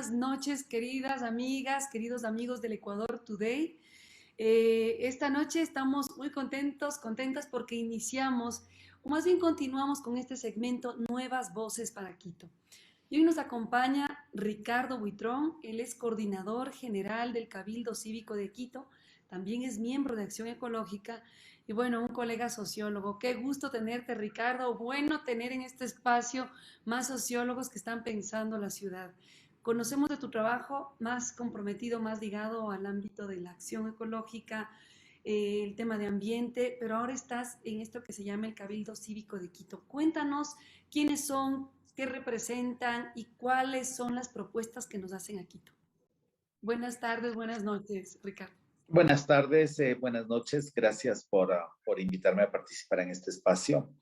buenas noches, queridas amigas, queridos amigos del Ecuador Today. Esta noche estamos muy contentas porque iniciamos, o más bien continuamos con este segmento Nuevas Voces para Quito. Y hoy nos acompaña Ricardo Buitrón, él es coordinador general del Cabildo Cívico de Quito, también es miembro de Acción Ecológica y bueno, un colega sociólogo. Qué gusto tenerte, Ricardo. Bueno tener en este espacio más sociólogos que están pensando la ciudad. Conocemos de tu trabajo más comprometido, más ligado al ámbito de la acción ecológica, el tema de ambiente, pero ahora estás en esto que se llama el Cabildo Cívico de Quito. Cuéntanos quiénes son, qué representan y cuáles son las propuestas que nos hacen a Quito. Buenas tardes, buenas noches, Ricardo. Buenas tardes, buenas noches. Gracias por invitarme a participar en este espacio.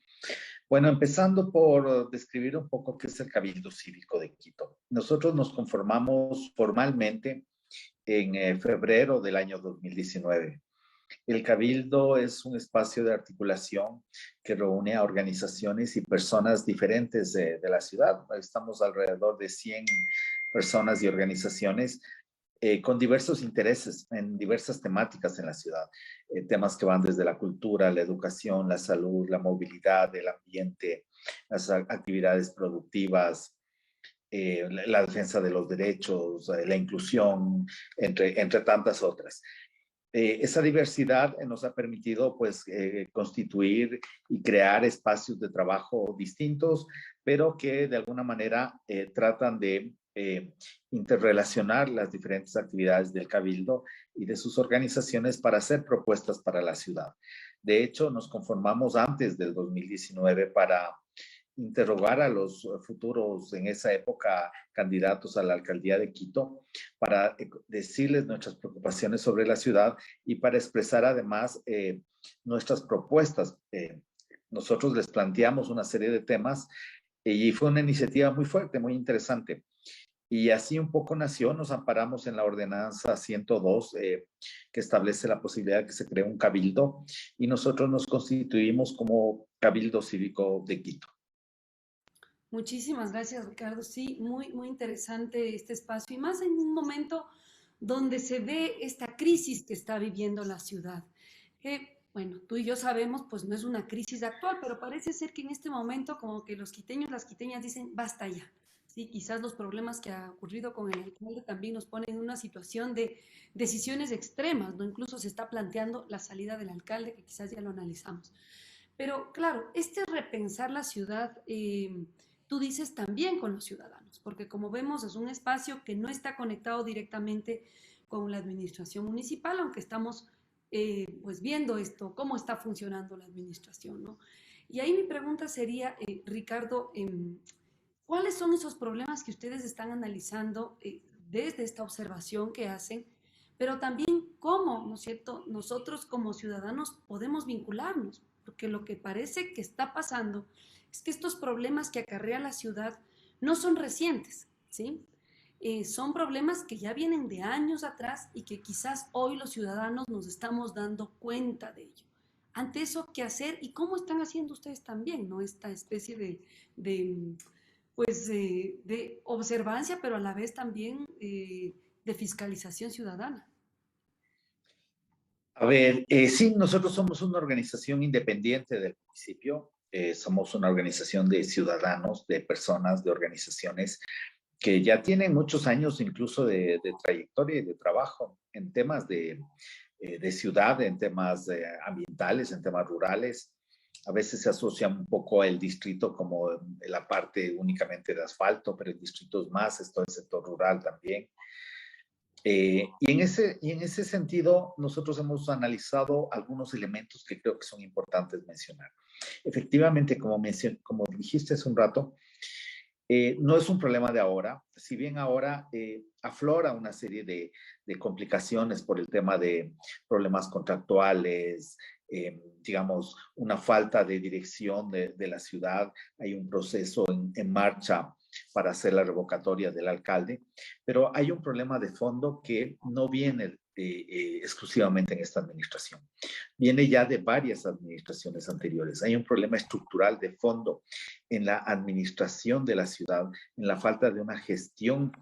Bueno, empezando por describir un poco qué es el Cabildo Cívico de Quito. Nosotros nos conformamos formalmente en febrero del año 2019. El Cabildo es un espacio de articulación que reúne a organizaciones y personas diferentes de la ciudad. Estamos alrededor de 100 personas y organizaciones con diversos intereses en diversas temáticas en la ciudad. Temas que van desde la cultura, la educación, la salud, la movilidad, el ambiente, las actividades productivas, la defensa de los derechos, la inclusión, entre tantas otras. Esa diversidad nos ha permitido pues constituir y crear espacios de trabajo distintos, pero que de alguna manera tratan de interrelacionar las diferentes actividades del Cabildo y de sus organizaciones para hacer propuestas para la ciudad. De hecho, nos conformamos antes del 2019 para interrogar a los futuros, en esa época, candidatos a la alcaldía de Quito, para decirles nuestras preocupaciones sobre la ciudad y para expresar además nuestras propuestas. Nosotros les planteamos una serie de temas y fue una iniciativa muy fuerte, muy interesante. Y así un poco nació, nos amparamos en la ordenanza 102 que establece la posibilidad de que se cree un cabildo y nosotros nos constituimos como Cabildo Cívico de Quito. Muchísimas gracias, Ricardo. Sí, muy interesante este espacio y más en un momento donde se ve esta crisis que está viviendo la ciudad. Que, bueno, tú y yo sabemos, pues no es una crisis actual, pero parece ser que en este momento como que los quiteños, las quiteñas dicen, basta ya. Sí, quizás los problemas que ha ocurrido con el alcalde también nos ponen en una situación de decisiones extremas, ¿no? Incluso se está planteando la salida del alcalde, que quizás ya lo analizamos. Pero claro, este repensar la ciudad, tú dices también con los ciudadanos, porque como vemos es un espacio que no está conectado directamente con la administración municipal, aunque estamos pues viendo esto, cómo está funcionando la administración, ¿no? Y ahí mi pregunta sería, Ricardo, ¿cuáles son esos problemas que ustedes están analizando desde esta observación que hacen? Pero también cómo, ¿no es cierto?, nosotros como ciudadanos podemos vincularnos, porque lo que parece que está pasando es que estos problemas que acarrea la ciudad no son recientes, ¿sí? Son problemas que ya vienen de años atrás y que quizás hoy los ciudadanos nos estamos dando cuenta de ello. Ante eso, ¿qué hacer? ¿Y cómo están haciendo ustedes también, ¿no? Esta especie de observancia, pero a la vez también de fiscalización ciudadana. A ver, sí, nosotros somos una organización independiente del municipio, somos una organización de ciudadanos, de personas, de organizaciones que ya tienen muchos años incluso de trayectoria y de trabajo en temas de ciudad, en temas ambientales, en temas rurales. A veces se asocia un poco el distrito como la parte únicamente de asfalto, pero el distrito es más, es todo el sector rural también. Y en ese sentido, nosotros hemos analizado algunos elementos que creo que son importantes mencionar. Efectivamente, como dijiste hace un rato, no es un problema de ahora, si bien ahora aflora una serie de complicaciones por el tema de problemas contractuales, digamos, una falta de dirección de la ciudad, hay un proceso en marcha para hacer la revocatoria del alcalde, pero hay un problema de fondo que no viene exclusivamente en esta administración. Viene ya de varias administraciones anteriores. Hay un problema estructural de fondo en la administración de la ciudad, en la falta de una gestión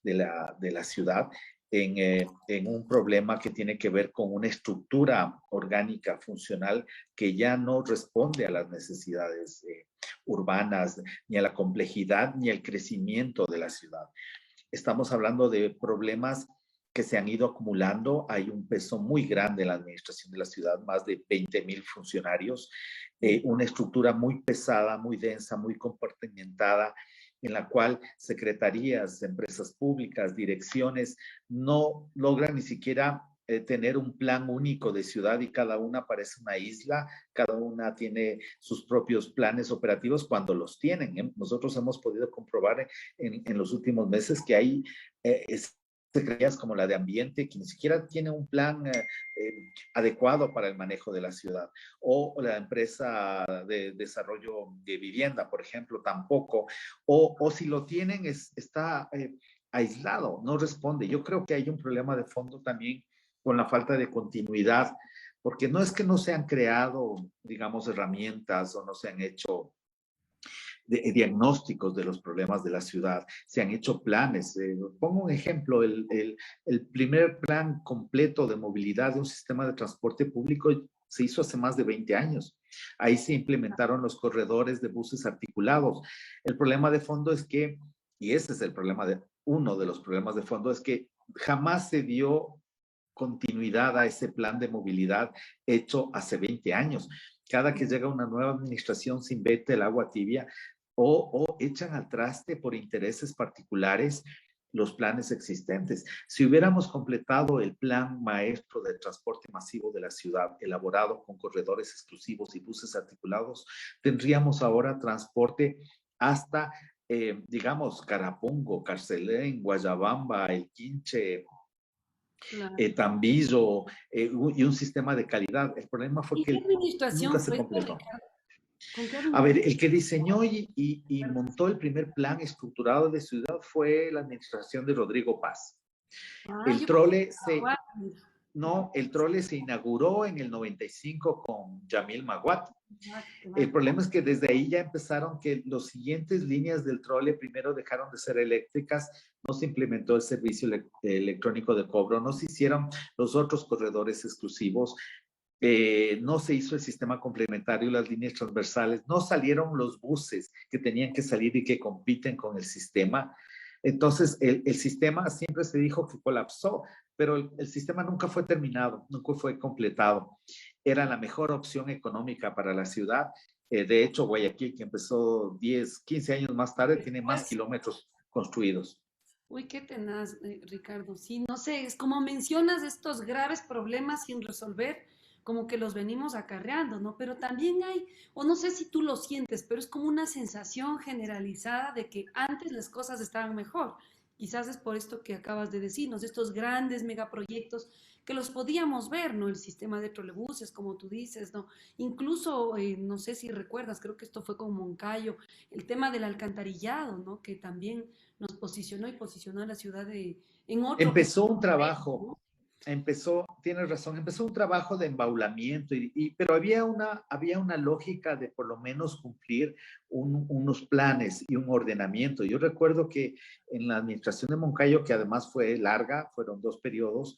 de la ciudad, en un problema que tiene que ver con una estructura orgánica funcional que ya no responde a las necesidades urbanas, ni a la complejidad, ni al crecimiento de la ciudad. Estamos hablando de problemas que se han ido acumulando. Hay un peso muy grande en la administración de la ciudad, más de 20,000 funcionarios, una estructura muy pesada, muy densa, muy compartimentada, en la cual secretarías, empresas públicas, direcciones no logran ni siquiera tener un plan único de ciudad y cada una parece una isla, cada una tiene sus propios planes operativos cuando los tienen. Nosotros hemos podido comprobar en los últimos meses que hay secretarías como la de ambiente que ni siquiera tiene un plan adecuado para el manejo de la ciudad, o la empresa de desarrollo de vivienda, por ejemplo, tampoco, o si lo tienen está aislado, no responde. Yo creo que hay un problema de fondo también con la falta de continuidad, porque no es que no se han creado, digamos, herramientas o no se han hecho diagnósticos de los problemas de la ciudad, se han hecho planes. Pongo un ejemplo, el primer plan completo de movilidad de un sistema de transporte público se hizo hace más de 20 años. Ahí se implementaron los corredores de buses articulados. El problema de fondo es que, y ese es el problema uno de los problemas de fondo, es que jamás se dio continuidad a ese plan de movilidad hecho hace 20 años. Cada que llega una nueva administración se inventa el agua tibia o echan al traste por intereses particulares los planes existentes. Si hubiéramos completado el plan maestro de transporte masivo de la ciudad, elaborado con corredores exclusivos y buses articulados, tendríamos ahora transporte hasta, digamos, Carapungo, Carcelén, Guayabamba, El Quinche, Claro. Tambillo, y un sistema de calidad. El problema fue ¿Y qué que nunca administración se fue esta, completó. Ricardo? ¿Con qué A ver, administración? el que diseñó y montó el primer plan estructurado de ciudad fue la administración de Rodrigo Paz. Ah, El yo pensé que trole era no, el trole se inauguró en el 95 con Yamil Maguat. El Claro. problema es que desde ahí ya empezaron que las siguientes líneas del trole primero dejaron de ser eléctricas, no se implementó el servicio electrónico de cobro, no se hicieron los otros corredores exclusivos, no se hizo el sistema complementario, las líneas transversales, no salieron los buses que tenían que salir y que compiten con el sistema. Entonces, el sistema siempre se dijo que colapsó, pero el sistema nunca fue terminado, nunca fue completado. Era la mejor opción económica para la ciudad. De hecho, Guayaquil, que empezó 10, 15 años más tarde, tiene más Después, kilómetros construidos. uy, qué tenaz, Ricardo. Sí, no sé, es como mencionas estos graves problemas sin resolver, como que los venimos acarreando, ¿no? Pero también hay, o no sé si tú lo sientes, pero es como una sensación generalizada de que antes las cosas estaban mejor. Quizás es por esto que acabas de decirnos, estos grandes megaproyectos que los podíamos ver, ¿no? El sistema de trolebuses, como tú dices, ¿no? Incluso, no sé si recuerdas, creo que esto fue con Moncayo, el tema del alcantarillado, ¿no? Que también nos posicionó y posicionó a la ciudad en otro Empezó un nivel, trabajo, ¿no? tienes razón, empezó un trabajo de embaulamiento, pero había una lógica de por lo menos cumplir unos planes y un ordenamiento. Yo recuerdo que en la administración de Moncayo, que además fue larga, fueron 2 periodos,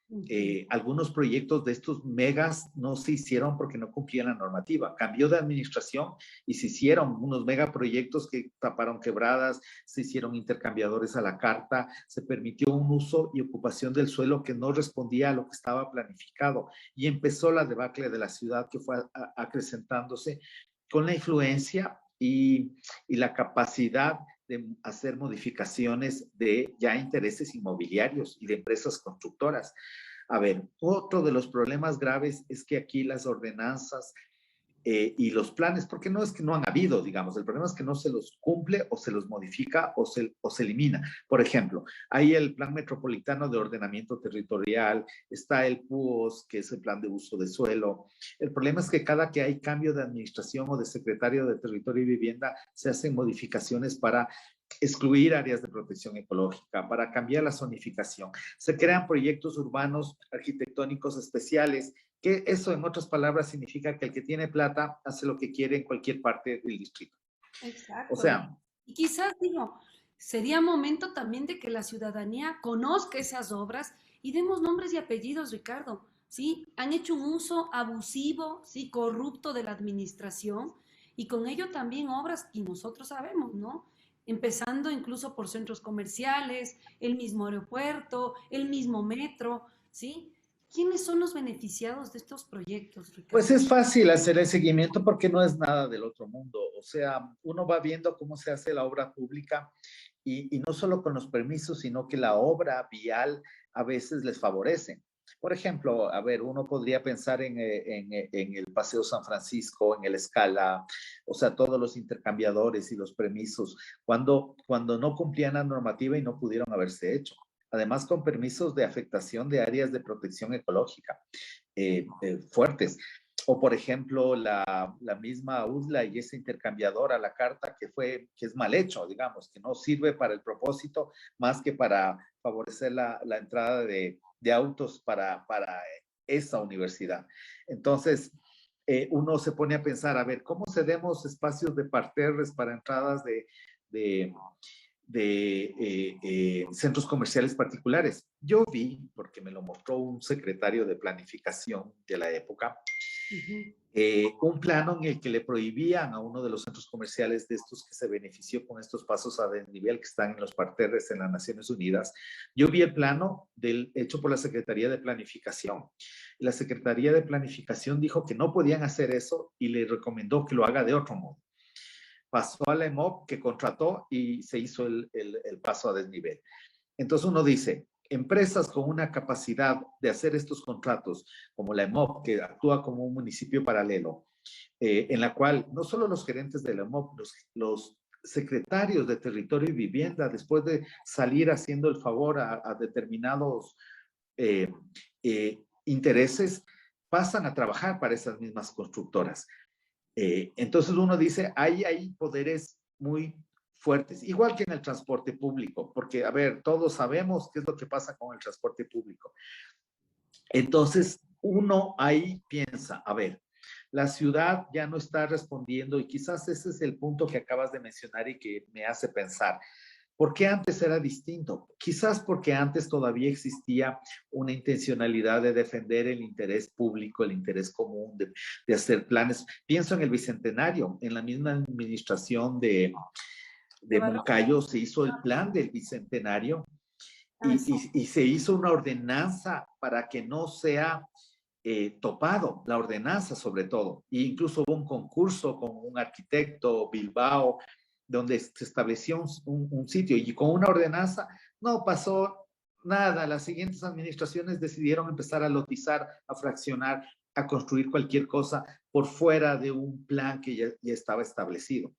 Ujú. algunos proyectos de estos megas no se hicieron porque no cumplían la normativa. Cambió de administración y se hicieron unos megaproyectos que taparon quebradas, se hicieron intercambiadores a la carta, se permitió un uso y ocupación del suelo que no respondía a lo que estaba planificado. Y empezó la debacle de la ciudad que fue acrecentándose con la influencia y la capacidad de hacer modificaciones de ya intereses inmobiliarios y de empresas constructoras. A ver, otro de los problemas graves es que aquí las ordenanzas y los planes, porque no es que no han habido, digamos, el problema es que no se los cumple o se los modifica o se elimina. Por ejemplo, hay el Plan Metropolitano de Ordenamiento Territorial, está el PUOS, que es el Plan de Uso de Suelo. El problema es que cada que hay cambio de administración o de secretario de Territorio y Vivienda, se hacen modificaciones para excluir áreas de protección ecológica, para cambiar la zonificación. Se crean proyectos urbanos arquitectónicos especiales, que eso en otras palabras significa que el que tiene plata hace lo que quiere en cualquier parte del distrito. O Exacto. sea, Y quizás, digo, sería momento también de que la ciudadanía conozca esas obras y demos nombres y apellidos, Ricardo. ¿Sí? Han hecho un uso abusivo, ¿sí? Corrupto de la administración y con ello también obras, y nosotros sabemos, ¿no? Empezando incluso por centros comerciales, el mismo aeropuerto, el mismo metro, ¿sí? ¿Quiénes son los beneficiados de estos proyectos, pues Ricardo? es fácil hacer el seguimiento porque no es nada del otro mundo. O sea, uno va viendo cómo se hace la obra pública y no solo con los permisos, sino que la obra vial a veces les favorece. Por ejemplo, a ver, uno podría pensar en el Paseo San Francisco, en el Escala, o sea, todos los intercambiadores y los permisos, cuando no cumplían la normativa y no pudieron haberse hecho. Además, con permisos de afectación de áreas de protección ecológica fuertes. O, por ejemplo, la misma UDLA y ese intercambiador a la carta que es mal hecho, digamos, que no sirve para el propósito más que para favorecer la entrada de autos para esa universidad. Entonces, uno se pone a pensar, a ver, ¿cómo cedemos espacios de parterres para entradas de, centros comerciales particulares? Yo vi, porque me lo mostró un secretario de planificación de la época, Ujú. un plano en el que le prohibían a uno de los centros comerciales de estos que se benefició con estos pasos a desnivel que están en los parterres en las Naciones Unidas. Yo vi el plano hecho por la Secretaría de Planificación. La Secretaría de Planificación dijo que no podían hacer eso y le recomendó que lo haga de otro modo. Pasó a la EMOP que contrató y se hizo el paso a desnivel. Entonces uno dice, empresas con una capacidad de hacer estos contratos, como la EMOP, que actúa como un municipio paralelo, en la cual no solo los gerentes de la EMOP, los secretarios de territorio y vivienda, después de salir haciendo el favor a determinados eh, intereses, pasan a trabajar para esas mismas constructoras. Entonces uno dice, hay poderes muy fuertes, igual que en el transporte público, porque, a ver, todos sabemos qué es lo que pasa con el transporte público. Entonces, uno ahí piensa, a ver, la ciudad ya no está respondiendo y quizás ese es el punto que acabas de mencionar y que me hace pensar. ¿Por qué antes era distinto? Quizás porque antes todavía existía una intencionalidad de defender el interés público, el interés común, de hacer planes. Pienso en el Bicentenario, en la misma administración ¿De de valor? Moncayo se hizo el plan del Bicentenario Ah, sí. y se hizo una ordenanza para que no sea topado, la ordenanza sobre todo. E incluso hubo un concurso con un arquitecto, Bilbao, donde se estableció un sitio y con una ordenanza no pasó nada. Las siguientes administraciones decidieron empezar a lotizar, a fraccionar, a construir cualquier cosa por fuera de un plan que ya estaba establecido.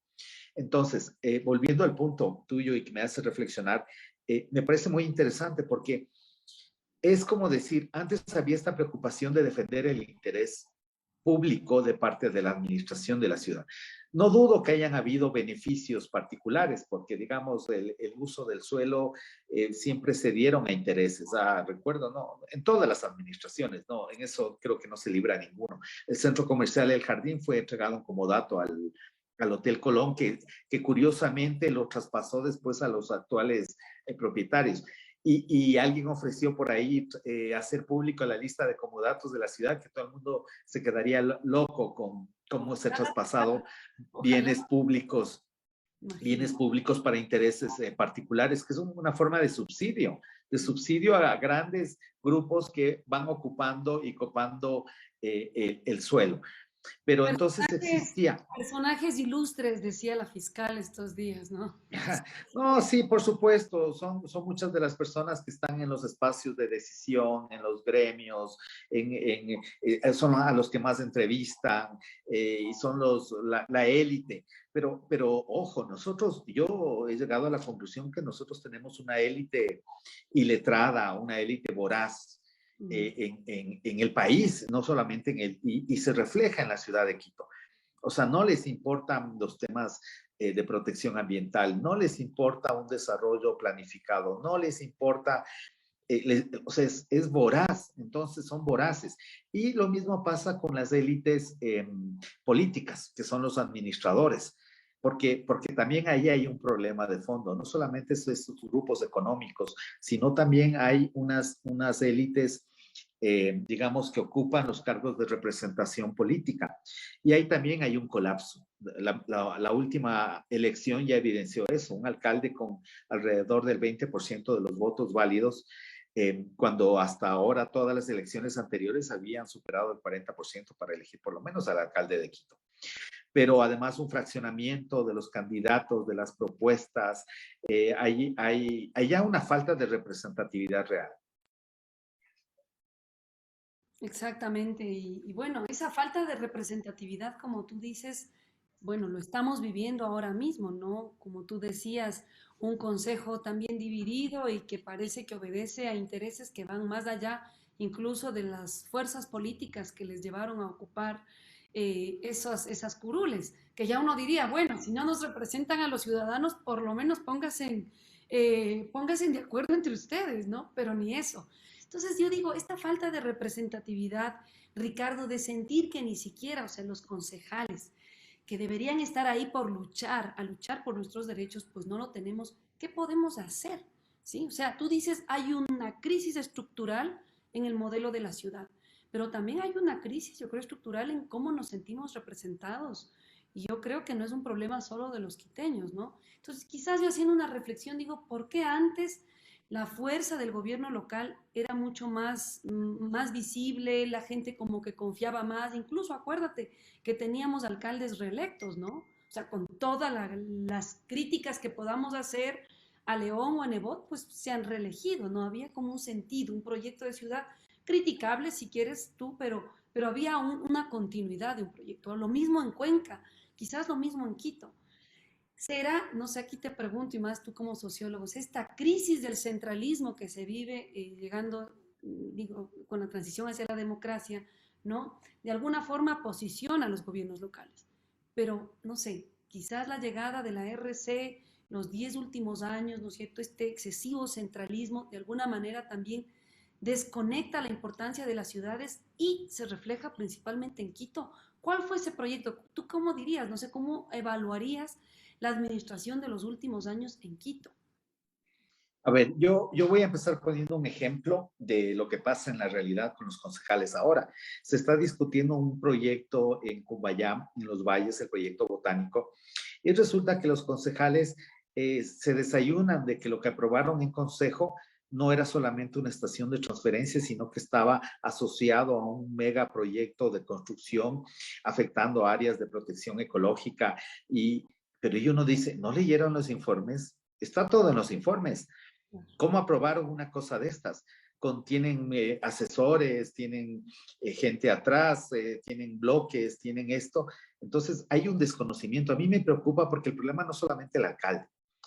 Entonces, volviendo al punto tuyo y que me hace reflexionar, me parece muy interesante porque es como decir, antes había esta preocupación de defender el interés público de parte de la administración de la ciudad. No dudo que hayan habido beneficios particulares, porque digamos, el uso del suelo siempre se dieron a intereses. Recuerdo, no, en todas las administraciones, no, en eso creo que no se libra ninguno. El centro comercial El Jardín fue entregado como dato al Hotel Colón, que curiosamente lo traspasó después a los actuales propietarios. Y alguien ofreció por ahí hacer público la lista de comodatos de la ciudad, que todo el mundo se quedaría loco con cómo se ha traspasado Ojalá, bienes imagino. públicos para intereses particulares, que es una forma de subsidio a grandes grupos que van ocupando y copando el suelo. Pero entonces Personajes, existía. personajes ilustres, decía la fiscal estos días, ¿no? No, sí, por supuesto, son muchas de las personas que están en los espacios de decisión, en los gremios, son a los que más entrevistan y son la élite. Pero ojo, yo he llegado a la conclusión que nosotros tenemos una élite iletrada, una élite voraz Mm. en el país, no solamente y se refleja en la ciudad de Quito. O sea, no les importan los temas de protección ambiental, no les importa un desarrollo planificado, no les importa, o sea, es voraz, entonces son voraces. Y lo mismo pasa con las élites políticas, que son los administradores. Porque también ahí hay un problema de fondo, no solamente estos grupos económicos, sino también hay unas élites, digamos, que ocupan los cargos de representación política. Y ahí también hay un colapso. La última elección ya evidenció eso, un alcalde con alrededor del 20% de los votos válidos, cuando hasta ahora todas las elecciones anteriores habían superado el 40% para elegir por lo menos al alcalde de Quito. Pero además un fraccionamiento de los candidatos, de las propuestas, hay ya una falta de representatividad real. Exactamente. Y bueno, esa falta de representatividad, como tú dices, bueno, lo estamos viviendo ahora mismo, ¿no? Como tú decías, un consejo también dividido y que parece que obedece a intereses que van más allá incluso de las fuerzas políticas que les llevaron a ocupar esas curules, que ya uno diría, bueno, si no nos representan a los ciudadanos, por lo menos pónganse de acuerdo entre ustedes, ¿no? Pero ni eso. Entonces yo digo, esta falta de representatividad, Ricardo, de sentir que ni siquiera, o sea, los concejales que deberían estar ahí por luchar, a luchar por nuestros derechos, pues no lo tenemos. ¿Qué podemos hacer? ¿Sí? O sea, tú dices, hay una crisis estructural en el modelo de la ciudad, pero también hay una crisis, yo creo, estructural en cómo nos sentimos representados. Y yo creo que no es un problema solo de los quiteños, ¿no? Entonces, quizás yo haciendo una reflexión digo, ¿por qué antes la fuerza del gobierno local era mucho más visible, la gente como que confiaba más, incluso acuérdate que teníamos alcaldes reelectos, ¿no? O sea, con todas las críticas que podamos hacer a León o a Nebot, pues se han reelegido, ¿no? Había como un sentido, un proyecto de ciudad criticable si quieres tú, pero había una continuidad de un proyecto. Lo mismo en Cuenca, quizás lo mismo en Quito. ¿Será, no sé, aquí te pregunto, y más tú como sociólogos, esta crisis del centralismo que se vive llegando, digo, con la transición hacia la democracia, ¿no? De alguna forma posiciona a los gobiernos locales. Pero, no sé, quizás la llegada de la RC, los 10 últimos años, ¿no es cierto? Este excesivo centralismo, de alguna manera también desconecta la importancia de las ciudades y se refleja principalmente en Quito. ¿Cuál fue ese proyecto? ¿Tú cómo dirías? No sé, ¿cómo evaluarías la administración de los últimos años en Quito? A ver, yo voy a empezar poniendo un ejemplo de lo que pasa en la realidad con los concejales ahora. Se está discutiendo un proyecto en Cumbayá, en los valles, el proyecto botánico, y resulta que los concejales se desayunan de que lo que aprobaron en consejo no era solamente una estación de transferencia, sino que estaba asociado a un megaproyecto de construcción afectando áreas de protección ecológica. Pero uno dice, ¿no leyeron los informes? Está todo en los informes. ¿Cómo aprobaron una cosa de estas? Tienen asesores, tienen gente atrás, tienen bloques, tienen esto. Entonces hay un desconocimiento. A mí me preocupa porque el problema no solamente el alcalde.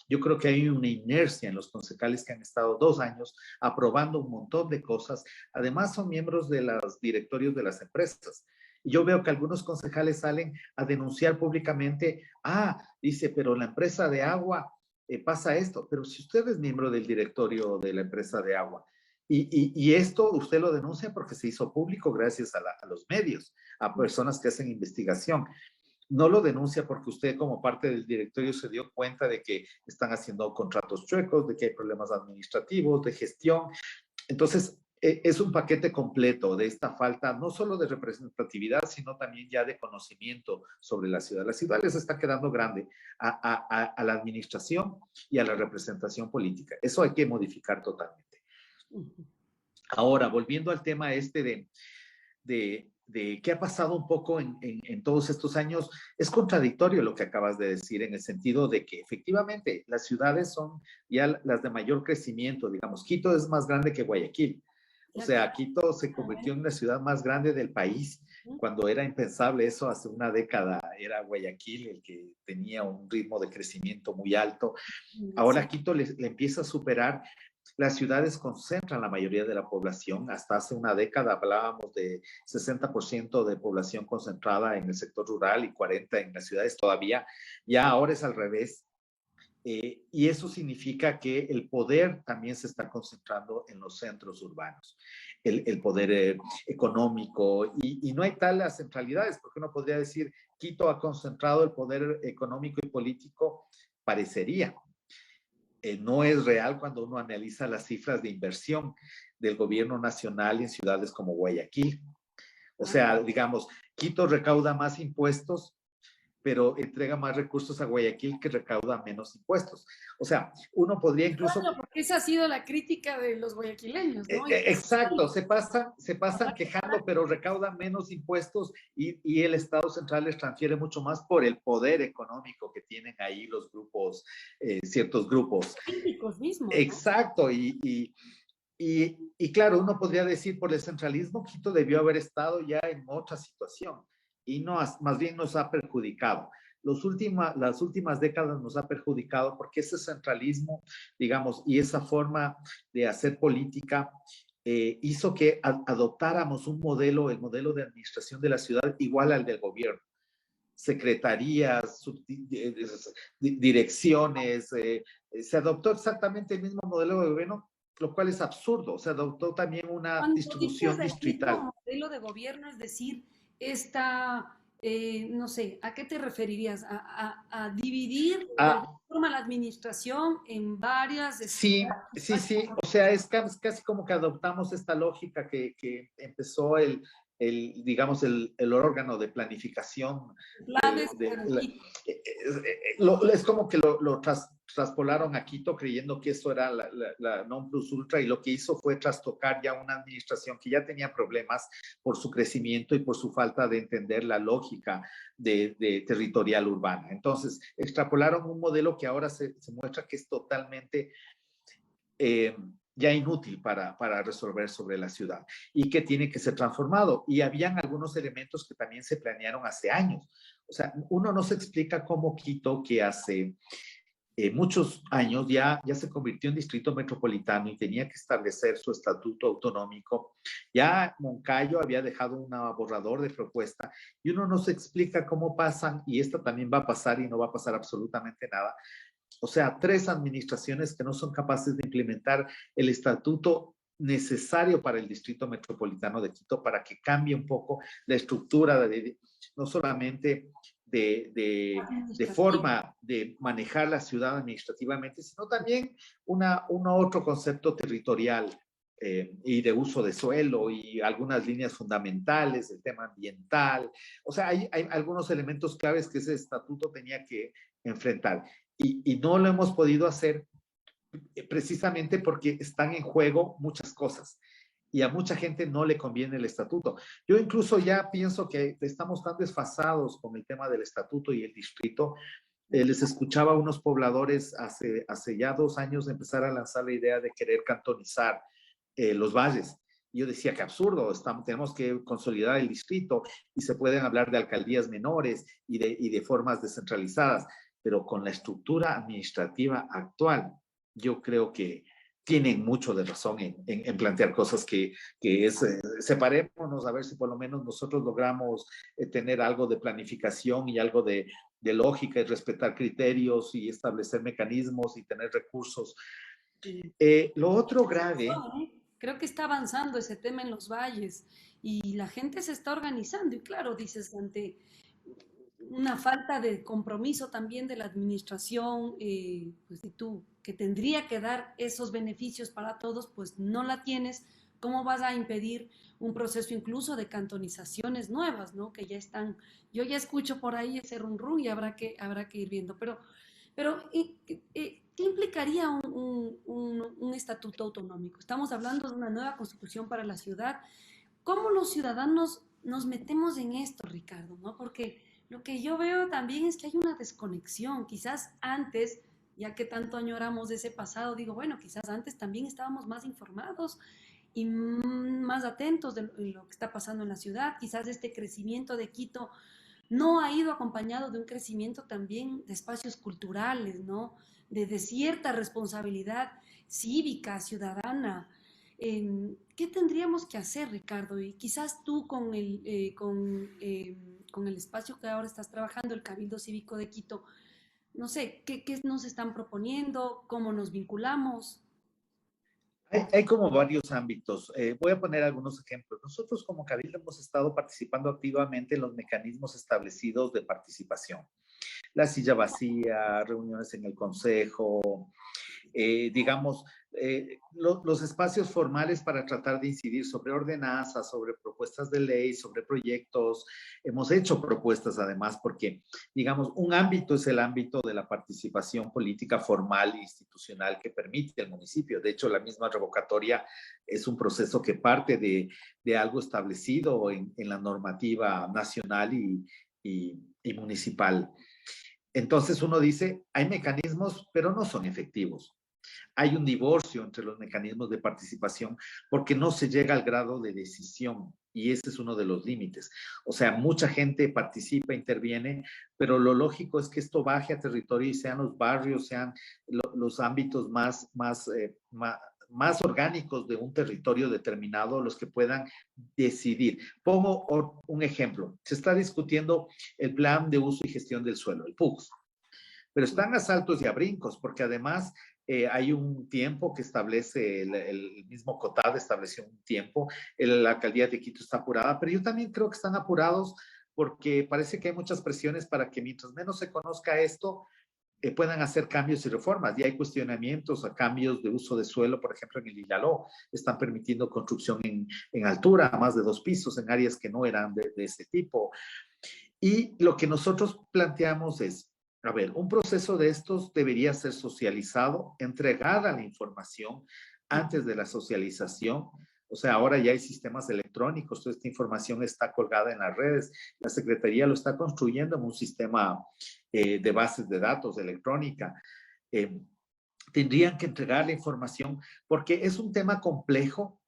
Yo creo que hay una inercia en los concejales que han estado 2 años aprobando un montón de cosas. Además son miembros de los directorios de las empresas. Y yo veo que algunos concejales salen a denunciar públicamente, dice, pero la empresa de agua pasa esto, pero si usted es miembro del directorio de la empresa de agua y esto usted lo denuncia porque se hizo público gracias a los medios, a personas que hacen investigación. No lo denuncia porque usted como parte del directorio se dio cuenta de que están haciendo contratos chuecos, de que hay problemas administrativos, de gestión. Entonces, es un paquete completo de esta falta, no solo de representatividad, sino también ya de conocimiento sobre la ciudad. La ciudad les está quedando grande a la administración y a la representación política. Eso hay que modificar totalmente. Ahora, volviendo al tema este de qué ha pasado un poco en todos estos años, es contradictorio lo que acabas de decir en el sentido de que efectivamente las ciudades son ya las de mayor crecimiento, digamos, Quito es más grande que Guayaquil. O sea, Quito se convirtió en la ciudad más grande del país cuando era impensable eso hace una década. Era Guayaquil el que tenía un ritmo de crecimiento muy alto. Ahora Quito le empieza a superar, las ciudades concentran la mayoría de la población. Hasta hace una década hablábamos de 60% de población concentrada en el sector rural y 40% en las ciudades todavía. Ya ahora es al revés. Y eso significa que el poder también se está concentrando en los centros urbanos, el poder económico, y no hay talas centralidades, porque uno podría decir, Quito ha concentrado el poder económico y político, parecería. No es real cuando uno analiza las cifras de inversión del gobierno nacional en ciudades como Guayaquil. O sea, digamos, Quito recauda más impuestos, pero entrega más recursos a Guayaquil que recauda menos impuestos. O sea, uno podría incluso... Claro, porque esa ha sido la crítica de los guayaquileños, ¿no? Exacto, se pasan quejando, pero recaudan menos impuestos y el Estado central les transfiere mucho más por el poder económico que tienen ahí los grupos, ciertos grupos. Políticos mismos, ¿no? Exacto, y claro, uno podría decir por el centralismo, Quito debió haber estado ya en otra situación y no, más bien nos ha perjudicado. Las últimas décadas nos ha perjudicado porque ese centralismo, digamos, y esa forma de hacer política hizo que adoptáramos un modelo, el modelo de administración de la ciudad igual al del gobierno. Secretarías, direcciones, se adoptó exactamente el mismo modelo de gobierno, lo cual es absurdo. Se adoptó también una Cuando dices distribución el distrital. mismo modelo de gobierno, es decir, esta, no sé, ¿a qué te referirías? ¿A dividir de Ah, alguna forma la administración en varias sí, esferas? sí, sí. O sea, es casi como que adoptamos esta lógica que empezó digamos, el órgano de planificación Planes para el Quito. es como que lo traspolaron a Quito creyendo que eso era la non plus ultra, y lo que hizo fue trastocar ya una administración que ya tenía problemas por su crecimiento y por su falta de entender la lógica de territorial urbana. Entonces, extrapolaron un modelo que ahora se muestra que es totalmente ya inútil para resolver sobre la ciudad y que tiene que ser transformado. Y habían algunos elementos que también se planearon hace años. O sea, uno no se explica cómo Quito, que hace muchos años ya se convirtió en distrito metropolitano y tenía que establecer su estatuto autonómico. Ya Moncayo había dejado un borrador de propuesta y uno no se explica cómo pasan, y esto también va a pasar y no va a pasar absolutamente nada. O sea, 3 administraciones que no son capaces de implementar el estatuto necesario para el distrito metropolitano de Quito para que cambie un poco la estructura no solamente de forma de manejar la ciudad administrativamente, sino también otro concepto territorial y de uso de suelo y algunas líneas fundamentales, el tema ambiental. O sea, hay algunos elementos claves que ese estatuto tenía que enfrentar. Y no lo hemos podido hacer precisamente porque están en juego muchas cosas y a mucha gente no le conviene el estatuto. Yo incluso ya pienso que estamos tan desfasados con el tema del estatuto y el distrito. Les escuchaba a unos pobladores hace ya 2 años empezar a lanzar la idea de querer cantonizar los valles. Yo decía que absurdo, tenemos que consolidar el distrito y se pueden hablar de alcaldías menores y de formas descentralizadas, pero con la estructura administrativa actual, yo creo que tienen mucho de razón en plantear cosas que es, separémonos a ver si por lo menos nosotros logramos tener algo de planificación y algo de lógica y respetar criterios y establecer mecanismos y tener recursos. Lo otro grave... Creo que está avanzando ese tema en los valles y la gente se está organizando y claro, dices, ante una falta de compromiso también de la administración, pues y tú, que tendría que dar esos beneficios para todos, pues no la tienes. ¿Cómo vas a impedir un proceso incluso de cantonizaciones nuevas, ¿no? Que ya están, yo ya escucho por ahí ese run y habrá que ir viendo, pero ¿qué implicaría un estatuto autonómico? Estamos hablando de una nueva constitución para la ciudad. ¿Cómo los ciudadanos nos metemos en esto, Ricardo? ¿No? Porque lo que yo veo también es que hay una desconexión. Quizás antes, ya que tanto añoramos de ese pasado, digo, bueno, quizás antes también estábamos más informados y más atentos de lo que está pasando en la ciudad. Quizás este crecimiento de Quito no ha ido acompañado de un crecimiento también de espacios culturales, ¿no? De cierta responsabilidad cívica, ciudadana. ¿Qué tendríamos que hacer, Ricardo? Y quizás tú con el espacio que ahora estás trabajando, el Cabildo Cívico de Quito, no sé, ¿qué nos están proponiendo? ¿Cómo nos vinculamos? Hay como varios ámbitos. Voy a poner algunos ejemplos. Nosotros como Cabildo hemos estado participando activamente en los mecanismos establecidos de participación. La silla vacía, reuniones en el consejo, digamos, los espacios formales para tratar de incidir sobre ordenanzas, sobre propuestas de ley, sobre proyectos. Hemos hecho propuestas además porque, digamos, un ámbito es el ámbito de la participación política formal e institucional que permite el municipio. De hecho, la misma revocatoria es un proceso que parte de algo establecido en la normativa nacional y municipal. Entonces uno dice, hay mecanismos, pero no son efectivos. Hay un divorcio entre los mecanismos de participación porque no se llega al grado de decisión y ese es uno de los límites. O sea, mucha gente participa, interviene, pero lo lógico es que esto baje a territorio y sean los barrios, sean los ámbitos más orgánicos de un territorio determinado los que puedan decidir. Pongo un ejemplo. Se está discutiendo el plan de uso y gestión del suelo, el PUGS, pero están a saltos y a brincos, porque además hay un tiempo que establece, el mismo COTAD estableció un tiempo, la alcaldía de Quito está apurada, pero yo también creo que están apurados porque parece que hay muchas presiones para que mientras menos se conozca esto, puedan hacer cambios y reformas. Y hay cuestionamientos a cambios de uso de suelo, por ejemplo, en el Ilaló, están permitiendo construcción en altura, a más de 2 pisos, en áreas que no eran de ese tipo. Y lo que nosotros planteamos es, a ver, un proceso de estos debería ser socializado, entregada la información antes de la socialización. O sea, ahora ya hay sistemas electrónicos, toda esta información está colgada en las redes. La Secretaría lo está construyendo en un sistema de bases de datos electrónica. Eh, Tendrían que entregar la información porque es un tema complejo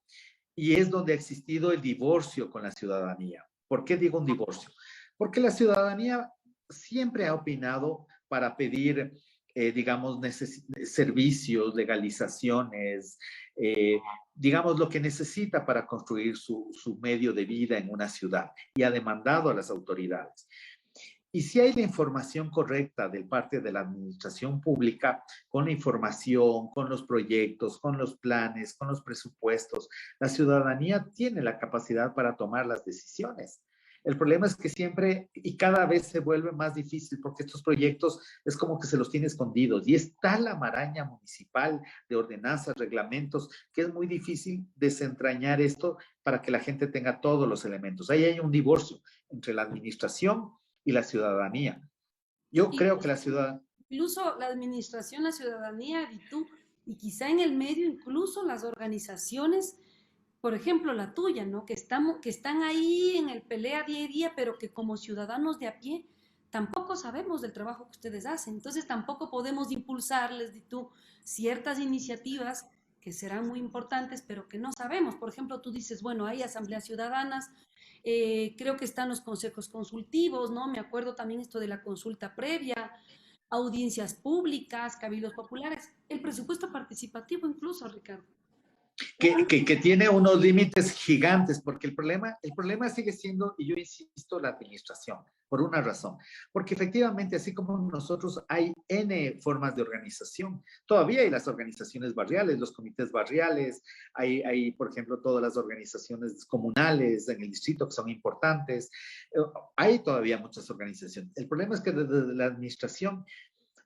y es donde ha existido el divorcio con la ciudadanía. ¿Por qué digo un divorcio? Porque la ciudadanía siempre ha opinado para pedir, digamos, servicios, legalizaciones, eh, digamos, lo que necesita para construir su medio de vida en una ciudad y ha demandado a las autoridades. Y si hay la información correcta de parte de la administración pública, con la información, con los proyectos, con los planes, con los presupuestos, la ciudadanía tiene la capacidad para tomar las decisiones. El problema es que siempre y cada vez se vuelve más difícil porque estos proyectos es como que se los tiene escondidos y está la maraña municipal de ordenanzas, reglamentos, que es muy difícil desentrañar esto para que la gente tenga todos los elementos. Ahí hay un divorcio entre la administración y la ciudadanía. Yo Y creo que la ciudadanía... incluso la administración, la ciudadanía y tú, y quizá en el medio, incluso las organizaciones, por ejemplo, la tuya, ¿no? Que están ahí en el pelea día a día, pero que como ciudadanos de a pie tampoco sabemos del trabajo que ustedes hacen. Entonces tampoco podemos impulsarles, de tú, ciertas iniciativas que serán muy importantes, pero que no sabemos. Por ejemplo, tú dices, bueno, hay asambleas ciudadanas, creo que están los consejos consultivos, ¿no? Me acuerdo también esto de la consulta previa, audiencias públicas, cabildos populares, el presupuesto participativo incluso, Ricardo. que tiene unos límites gigantes, porque el problema sigue siendo, y yo insisto, la administración, por una razón, porque efectivamente, así como nosotros hay N formas de organización, todavía hay las organizaciones barriales, los comités barriales, hay por ejemplo, todas las organizaciones comunales en el distrito que son importantes, hay todavía muchas organizaciones. El problema es que desde la administración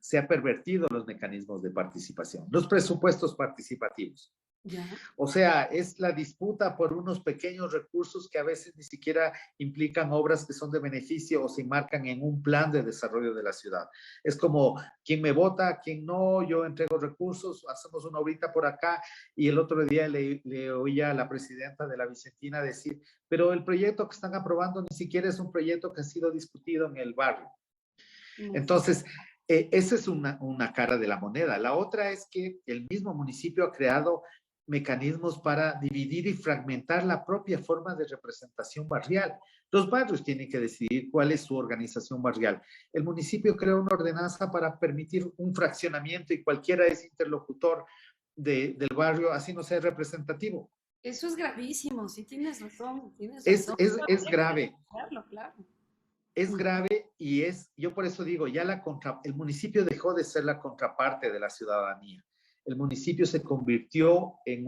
se han pervertido los mecanismos de participación, los presupuestos participativos. Ya. O sea, es la disputa por unos pequeños recursos que a veces ni siquiera implican obras que son de beneficio o se marcan en un plan de desarrollo de la ciudad. Es como, ¿quién me vota? ¿Quién no? Yo entrego recursos, hacemos una obrita por acá y el otro día le oía a la presidenta de la Vicentina decir, pero el proyecto que están aprobando ni siquiera es un proyecto que ha sido discutido en el barrio. Entonces, esa es una cara de la moneda. La otra es que el mismo municipio ha creado mecanismos para dividir y fragmentar la propia forma de representación barrial. Los barrios tienen que decidir cuál es su organización barrial. El municipio crea una ordenanza para permitir un fraccionamiento y cualquiera es interlocutor del barrio, así no sea representativo. Eso es gravísimo, sí tienes Es, razón, es, pero es habría que grave. denunciarlo, claro. Es grave y yo por eso digo, el municipio dejó de ser la contraparte de la ciudadanía. El municipio se convirtió en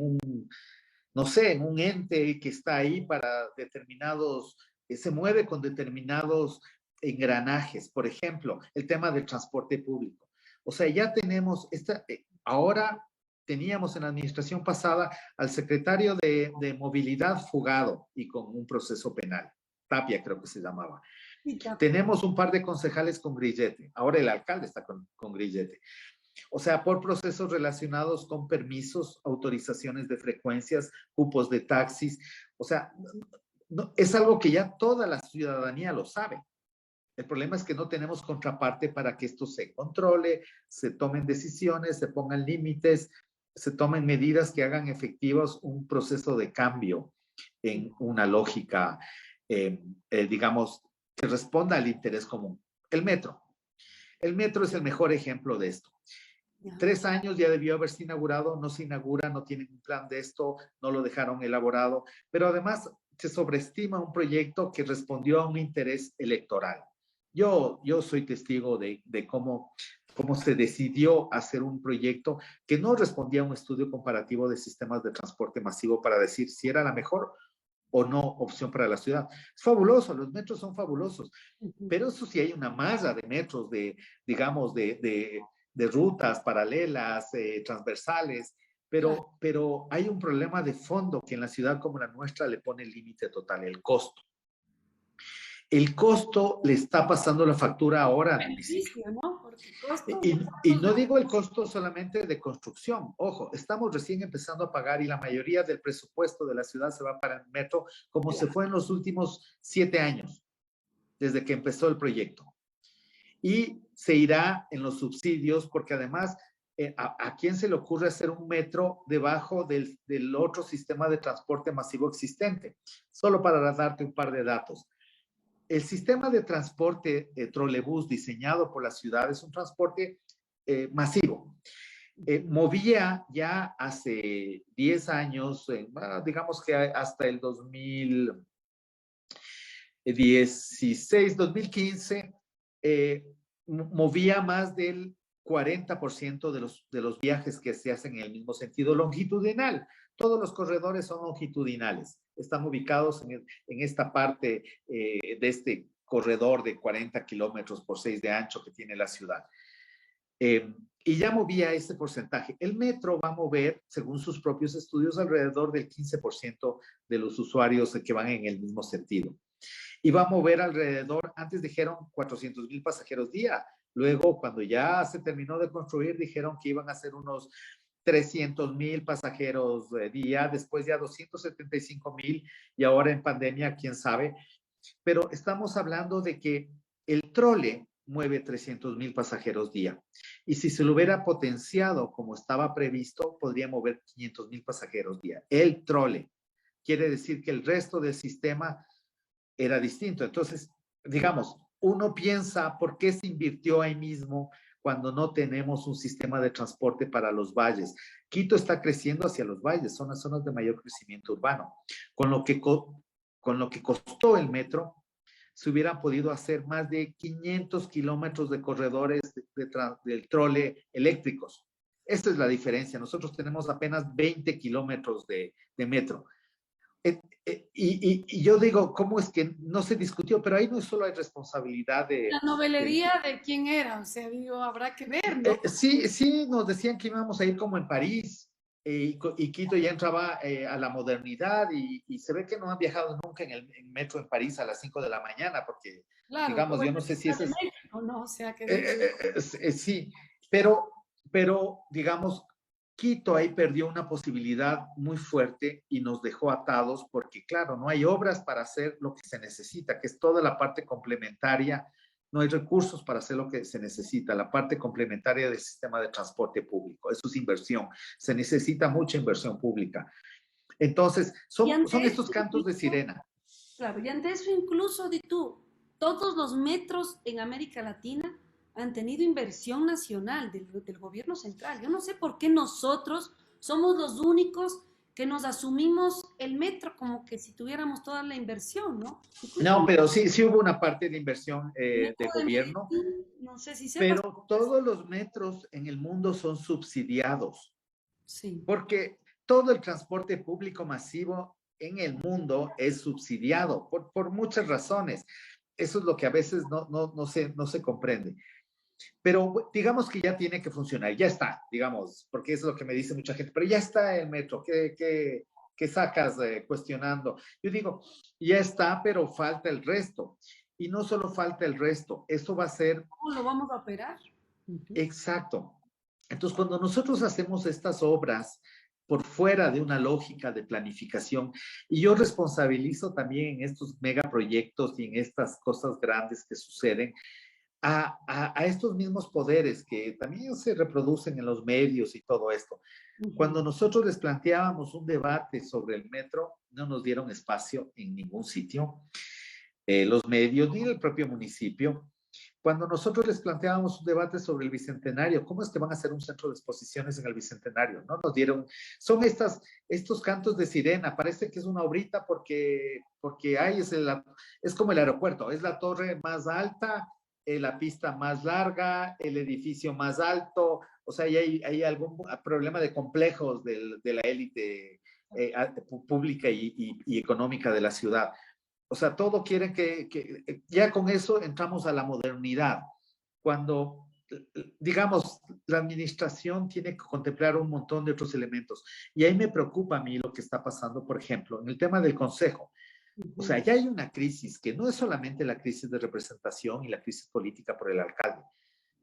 no sé, en un ente que está ahí para se mueve con determinados engranajes. Por ejemplo, el tema del transporte público. O sea, ya tenemos, ahora teníamos en la administración pasada al secretario de movilidad fugado y con un proceso penal. Tapia creo que se llamaba. Tenemos un par de concejales con grillete. Ahora el alcalde está con grillete. O sea, por procesos relacionados con permisos, autorizaciones de frecuencias, cupos de taxis. O sea, es algo que ya toda la ciudadanía lo sabe. El problema es que no tenemos contraparte para que esto se controle, se tomen decisiones, se pongan límites, se tomen medidas que hagan efectivos un proceso de cambio en una lógica, digamos, que responda al interés común. El metro. El metro es el mejor ejemplo de esto. 3 años ya debió haberse inaugurado, no se inaugura, no tienen un plan de esto, no lo dejaron elaborado, pero además se sobreestima un proyecto que respondió a un interés electoral. Yo soy testigo de cómo se decidió hacer un proyecto que no respondía a un estudio comparativo de sistemas de transporte masivo para decir si era la mejor o no opción para la ciudad. Es fabuloso, los metros son fabulosos, pero eso sí hay una malla de metros, digamos, de rutas paralelas, transversales, pero hay un problema de fondo que en la ciudad como la nuestra le pone el límite total, el costo. El costo le está pasando la factura ahora al municipio. ¿No? Porque costo, Y no digo el costo solamente de construcción. Ojo, estamos recién empezando a pagar y la mayoría del presupuesto de la ciudad se va para el metro, como se fue en los últimos 7 años, desde que empezó el proyecto. Y se irá en los subsidios, porque además, ¿a quién se le ocurre hacer un metro debajo del otro sistema de transporte masivo existente? Solo para darte un par de datos. El sistema de transporte trolebús diseñado por la ciudad es un transporte masivo. Movía ya hace 10 años, digamos que hasta el 2016, 2015, movía más del 40% de los viajes que se hacen en el mismo sentido longitudinal. Todos los corredores son longitudinales, están ubicados en esta parte de este corredor de 40 kilómetros por 6 de ancho que tiene la ciudad. Y ya movía ese porcentaje. El metro va a mover, según sus propios estudios, alrededor del 15% de los usuarios que van en el mismo sentido. Y va a mover alrededor, antes dijeron 400,000 pasajeros día, luego cuando ya se terminó de construir dijeron que iban a ser unos 300,000 pasajeros día, después ya 275,000 y ahora en pandemia, quién sabe. Pero estamos hablando de que el trole mueve 300,000 pasajeros día. Y si se lo hubiera potenciado como estaba previsto, podría mover 500,000 pasajeros día. El trole. Quiere decir que el resto del sistema era distinto. Entonces, digamos, uno piensa por qué se invirtió ahí mismo cuando no tenemos un sistema de transporte para los valles. Quito está creciendo hacia los valles, son las zonas de mayor crecimiento urbano. Con lo que costó el metro, se hubieran podido hacer más de 500 kilómetros de corredores del trole eléctricos. Esta es la diferencia. Nosotros tenemos apenas 20 kilómetros de metro. Y yo digo, ¿cómo es que no se discutió? Pero ahí no solo hay responsabilidad la novelería de quién era, o sea, digo, habrá que ver, ¿no? Sí, nos decían que íbamos a ir como en París, y Quito ya entraba a la modernidad y se ve que no han viajado nunca en metro en París a las 5 de la mañana, porque, claro, digamos, yo bueno, no sé si ese es... México, ¿no? O sea, que sí, pero, digamos, Quito ahí perdió una posibilidad muy fuerte y nos dejó atados porque, claro, no hay obras para hacer lo que se necesita, que es toda la parte complementaria, no hay recursos para hacer lo que se necesita, la parte complementaria del sistema de transporte público, eso es inversión, se necesita mucha inversión pública. Entonces, son estos cantos de sirena. Claro, y ante eso incluso di tú, todos los metros en América Latina han tenido inversión nacional del gobierno central. Yo no sé por qué nosotros somos los únicos que nos asumimos el metro como que si tuviéramos toda la inversión, ¿no? Incluso No, el pero sí, sí hubo una parte de inversión metro de de gobierno, Medellín, no sé si sepas. pero todos los metros en el mundo son subsidiados, Sí. porque todo el transporte público masivo en el mundo es subsidiado por muchas razones. Eso es lo que a veces no se comprende. Pero digamos que ya tiene que funcionar, ya está, digamos, porque eso es lo que me dice mucha gente, pero ya está el metro, ¿qué sacas cuestionando? Yo digo, ya está, pero falta el resto. Y no solo falta el resto, eso va a ser ¿Cómo lo vamos a operar? Ujú. exacto. Entonces, cuando nosotros hacemos estas obras por fuera de una lógica de planificación, y yo responsabilizo también en estos megaproyectos y en estas cosas grandes que suceden, a estos mismos poderes que también se reproducen en los medios y todo esto. Ujú. Cuando nosotros les planteábamos un debate sobre el metro, no nos dieron espacio en ningún sitio, los medios ni el propio municipio. Cuando nosotros les planteábamos un debate sobre el Bicentenario, ¿cómo es que van a hacer un centro de exposiciones en el Bicentenario? No nos dieron, son estos cantos de sirena, parece que es una obrita porque hay, es como el aeropuerto, es la torre más alta, la pista más larga, el edificio más alto, o sea, hay algún problema de complejos de la élite pública y económica de la ciudad. O sea, todo quiere que ya con eso entramos a la modernidad. Cuando, digamos, la administración tiene que contemplar un montón de otros elementos. Y ahí me preocupa a mí lo que está pasando, por ejemplo, en el tema del consejo. O sea, Ujú. ya hay una crisis que no es solamente la crisis de representación y la crisis política por el alcalde.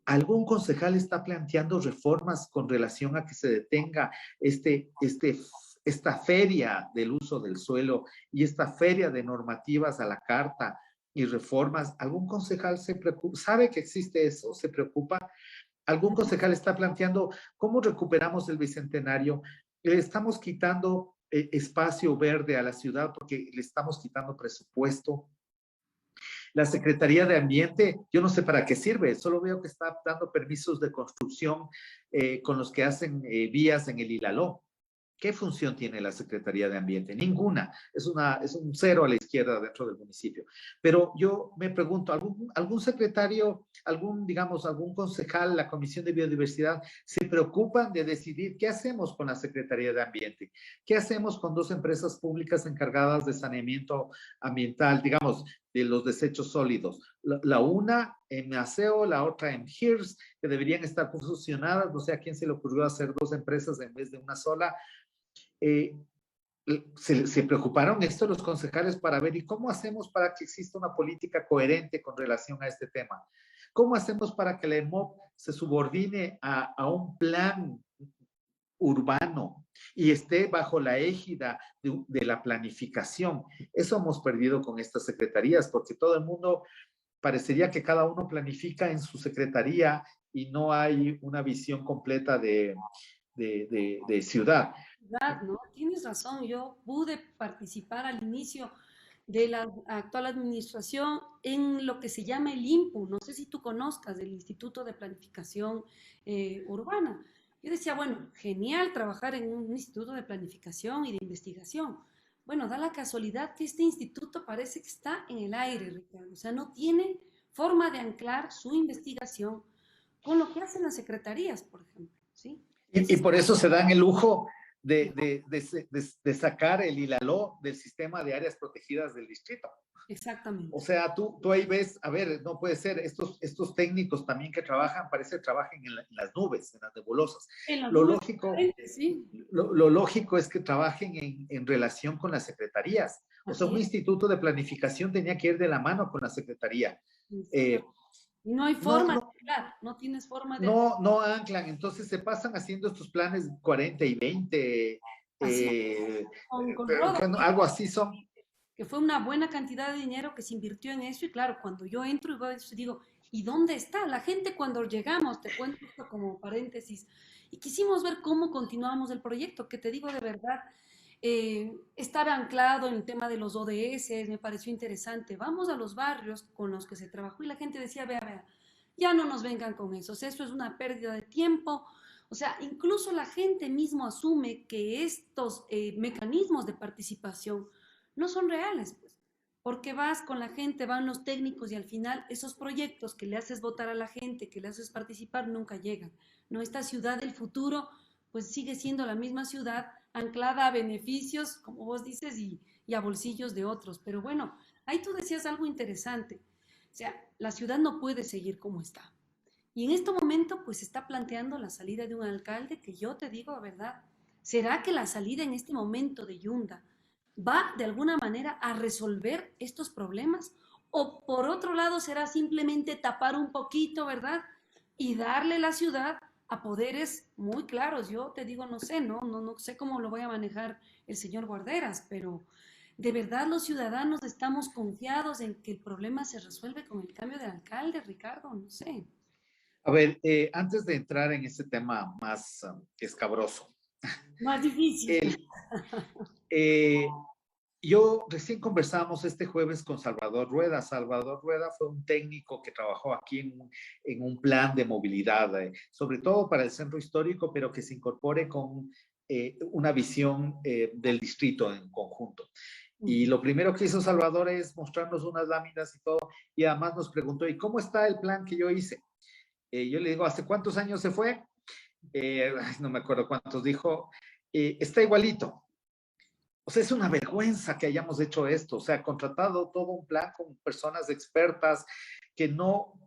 ¿Algún concejal está planteando reformas con relación a que se detenga este, este, esta feria del uso del suelo y esta feria de normativas a la carta y reformas? ¿Algún concejal se preocupa, sabe que existe eso, se preocupa? ¿Algún concejal está planteando cómo recuperamos el bicentenario? Le estamos quitando espacio verde a la ciudad porque le estamos quitando presupuesto. La Secretaría de Ambiente, yo no sé para qué sirve, solo veo que está dando permisos de construcción con los que hacen vías en el Ilaló. ¿Qué función tiene la Secretaría de Ambiente? Ninguna. Es un cero a la izquierda dentro del municipio. Pero yo me pregunto, ¿algún secretario, digamos, algún concejal, la Comisión de Biodiversidad, se preocupan de decidir qué hacemos con la Secretaría de Ambiente? ¿Qué hacemos con dos empresas públicas encargadas de saneamiento ambiental, digamos, de los desechos sólidos? La una en Aseo, la otra en HERS, que deberían estar fusionadas. No sé a quién se le ocurrió hacer dos empresas en vez de una sola. eh, se preocuparon esto los concejales para ver y cómo hacemos para que exista una política coherente con relación a este tema. ¿Cómo hacemos para que la EMOP se subordine a un plan urbano y esté bajo la égida de la planificación? Eso hemos perdido con estas secretarías, porque todo el mundo parecería que cada uno planifica en su secretaría y no hay una visión completa de ciudad. ¿Verdad? ¿No? Tienes razón, yo pude participar al inicio de la actual administración en lo que se llama el INPU, no sé si tú conozcas, del Instituto de Planificación Urbana. Yo decía, bueno, genial trabajar en un instituto de planificación y de investigación. Bueno, da la casualidad que este instituto parece que está en el aire, Ricardo, o sea, no tiene forma de anclar su investigación con lo que hacen las secretarías, por ejemplo, ¿sí? Y Entonces, por eso se dan el lujo de sacar el Ilaló del sistema de áreas protegidas del distrito. O exactamente. sea, tú ahí ves, a ver, no puede ser, estos técnicos también que trabajan, parece que trabajen en las nubes, en las nebulosas. En las Lo nubes, lógico, sí, lo lógico es que trabajen en relación con las secretarías. O sea, así un es. instituto de planificación tenía que ir de la mano con la secretaría. Exacto. Eh, Y no hay no, forma de no, anclar, no tienes forma de anclar. no anclan, entonces se pasan haciendo estos planes 40 y 20, Así es, con Rodo, algo así son. que fue una buena cantidad de dinero que se invirtió en eso. Y claro, cuando yo entro y veo eso, digo, ¿y dónde está? La gente cuando llegamos, te cuento esto como paréntesis, y quisimos ver cómo continuamos el proyecto, que te digo de verdad, estaba anclado en el tema de los ODS, me pareció interesante. Vamos a los barrios con los que se trabajó y la gente decía, vea, vea, ya no nos vengan con eso, o sea, eso es una pérdida de tiempo. O sea, incluso la gente mismo asume que estos mecanismos de participación no son reales, pues, porque vas con la gente, van los técnicos y al final esos proyectos que le haces votar a la gente, que le haces participar, nunca llegan. ¿No? Esta ciudad del futuro, pues sigue siendo la misma ciudad anclada a beneficios, como vos dices, y a bolsillos de otros. Pero bueno, ahí tú decías algo interesante. O sea, la ciudad no puede seguir como está. Y en este momento, pues se está planteando la salida de un alcalde que yo te digo, ¿verdad? ¿Será que la salida en este momento de Yunda va de alguna manera a resolver estos problemas? ¿O por otro lado será simplemente tapar un poquito, ¿verdad? Y darle la ciudad a poderes muy claros. Yo te digo, no sé, no sé cómo lo voy a manejar el señor Guarderas, pero de verdad los ciudadanos estamos confiados en que el problema se resuelve con el cambio de alcalde, Ricardo, no sé. A ver, antes de entrar en este tema más escabroso, Más difícil. el, eh, yo recién conversábamos este jueves con Salvador Rueda. Salvador Rueda fue un técnico que trabajó aquí en un plan de movilidad, sobre todo para el centro histórico, pero que se incorpore con una visión del distrito en conjunto. Y lo primero que hizo Salvador es mostrarnos unas láminas y todo, y además nos preguntó, ¿y cómo está el plan que yo hice? Yo le digo, ¿hace cuántos años se fue? No me acuerdo cuántos dijo. Está igualito. O sea, es una vergüenza que hayamos hecho esto, o sea, contratado todo un plan con personas expertas que no,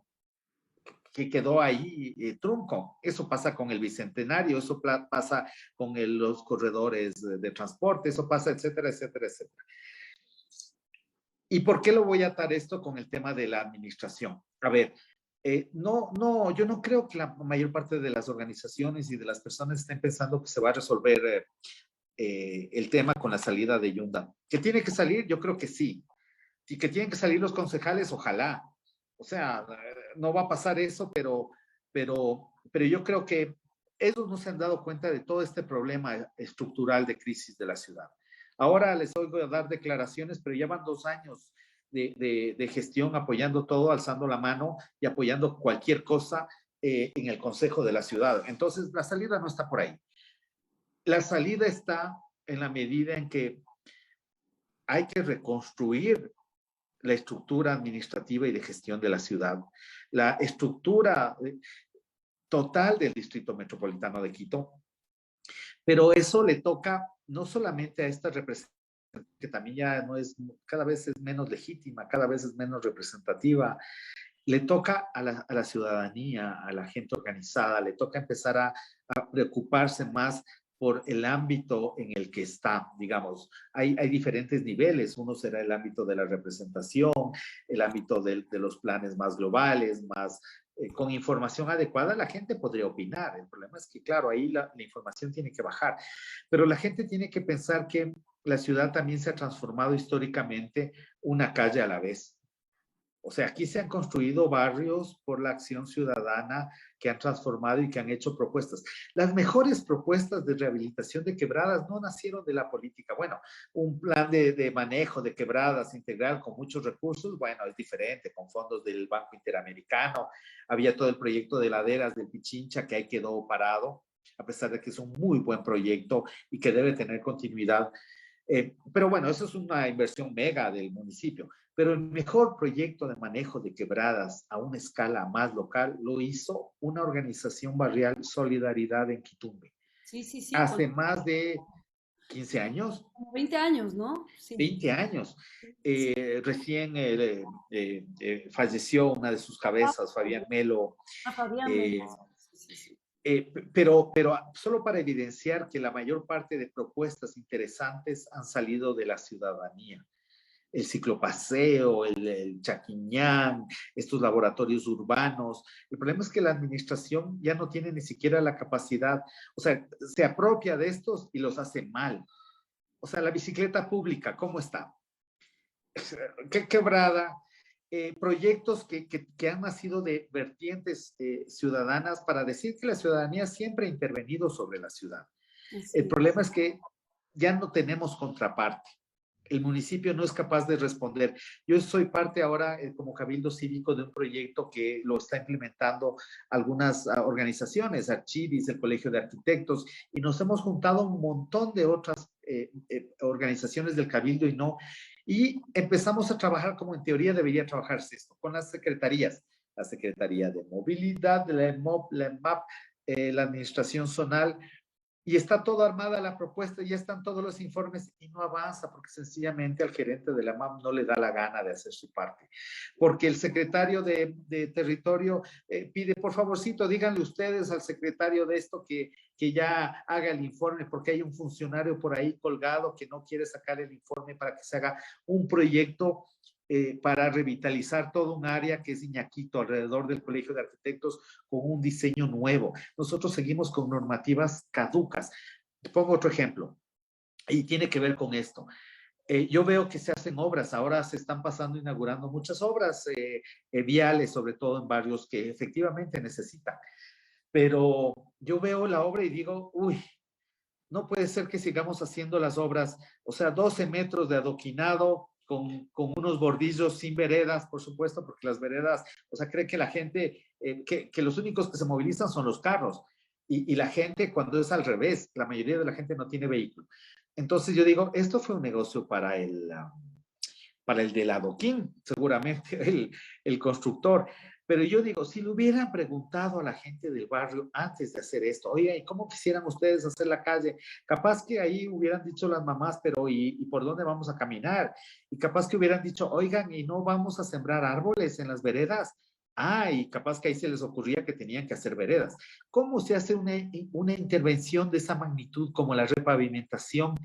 que quedó ahí trunco. Eso pasa con el Bicentenario, eso pasa con los corredores de transporte, eso pasa, etcétera, etcétera, etcétera. ¿Y por qué lo voy a atar esto con el tema de la administración? A ver, yo no creo que la mayor parte de las organizaciones y de las personas estén pensando que se va a resolver el tema con la salida de Yunda. ¿Que tiene que salir? Yo creo que sí. Y que tienen que salir los concejales, ojalá. O sea, no va a pasar eso, pero yo creo que ellos no se han dado cuenta de todo este problema estructural de crisis de la ciudad. Ahora les oigo dar declaraciones, pero llevan 2 años de gestión apoyando todo, alzando la mano y apoyando cualquier cosa en el Consejo de la Ciudad. Entonces, la salida no está por ahí. La salida está en la medida en que hay que reconstruir la estructura administrativa y de gestión de la ciudad, la estructura total del Distrito Metropolitano de Quito, pero eso le toca no solamente a esta representación, que también ya no es, cada vez es menos legítima, cada vez es menos representativa, le toca a la ciudadanía, a la gente organizada, le toca empezar a preocuparse más por el ámbito en el que está, digamos. Hay diferentes niveles. Uno será el ámbito de la representación, el ámbito de los planes más globales, más con información adecuada, la gente podría opinar. El problema es que, claro, ahí la información tiene que bajar. Pero la gente tiene que pensar que la ciudad también se ha transformado históricamente una calle a la vez. O sea, aquí se han construido barrios por la acción ciudadana que han transformado y que han hecho propuestas. Las mejores propuestas de rehabilitación de quebradas no nacieron de la política. Bueno, un plan de manejo de quebradas integral con muchos recursos, bueno, es diferente, con fondos del Banco Interamericano. Había todo el proyecto de laderas del Pichincha que ahí quedó parado, a pesar de que es un muy buen proyecto y que debe tener continuidad. Pero bueno, eso es una inversión mega del municipio. Pero el mejor proyecto de manejo de quebradas a una escala más local lo hizo una organización barrial, Solidaridad en Quitumbe. Sí, sí, sí, Hace más de 15 años, como 20 años, ¿no? Sí. 20 años. Sí. Recién falleció una de sus Ah, cabezas, Fabián Melo. Fabián eh, Méndez. Sí, sí, sí. pero solo para evidenciar que la mayor parte de propuestas interesantes han salido de la ciudadanía. El ciclopaseo, el chaquiñán, estos laboratorios urbanos. El problema es que la administración ya no tiene ni siquiera la capacidad, o sea, se apropia de estos y los hace mal. O sea, la bicicleta pública, ¿cómo está? ¿Qué quebrada? Proyectos que han nacido de vertientes ciudadanas para decir que la ciudadanía siempre ha intervenido sobre la ciudad. El Así problema es. es que ya no tenemos contraparte. El municipio no es capaz de responder. Yo soy parte ahora como cabildo cívico de un proyecto que lo está implementando algunas organizaciones, Archidis, el Colegio de Arquitectos, y nos hemos juntado un montón de otras organizaciones del cabildo y empezamos a trabajar como en teoría debería trabajarse esto, con las secretarías, la Secretaría de Movilidad, la EMOP, la EMAP, la Administración Zonal, y está todo armada la propuesta, ya están todos los informes y no avanza porque sencillamente al gerente de la MAM no le da la gana de hacer su parte. Porque el secretario de territorio pide, por favorcito, díganle ustedes al secretario de esto que ya haga el informe porque hay un funcionario por ahí colgado que no quiere sacar el informe para que se haga un proyecto para revitalizar todo un área que es Iñaquito, alrededor del Colegio de Arquitectos, con un diseño nuevo. Nosotros seguimos con normativas caducas. Pongo otro ejemplo, y tiene que ver con esto. Yo veo que se hacen obras, ahora se están inaugurando muchas obras viales, sobre todo en barrios que efectivamente necesitan. Pero yo veo la obra y digo, uy, no puede ser que sigamos haciendo las obras, o sea, 12 metros de adoquinado con unos bordillos sin veredas, por supuesto, porque las veredas, o sea, cree que la gente, que los únicos que se movilizan son los carros. Y la gente, cuando es al revés, la mayoría de la gente no tiene vehículo. Entonces yo digo, esto fue un negocio para el del adoquín, seguramente el constructor. Pero yo digo, si le hubieran preguntado a la gente del barrio antes de hacer esto, oye, ¿y cómo quisieran ustedes hacer la calle? Capaz que ahí hubieran dicho las mamás, pero ¿y por dónde vamos a caminar? Y capaz que hubieran dicho, oigan, ¿y no vamos a sembrar árboles en las veredas? Ah, y capaz que ahí se les ocurría que tenían que hacer veredas. ¿Cómo se hace una intervención de esa magnitud como la repavimentación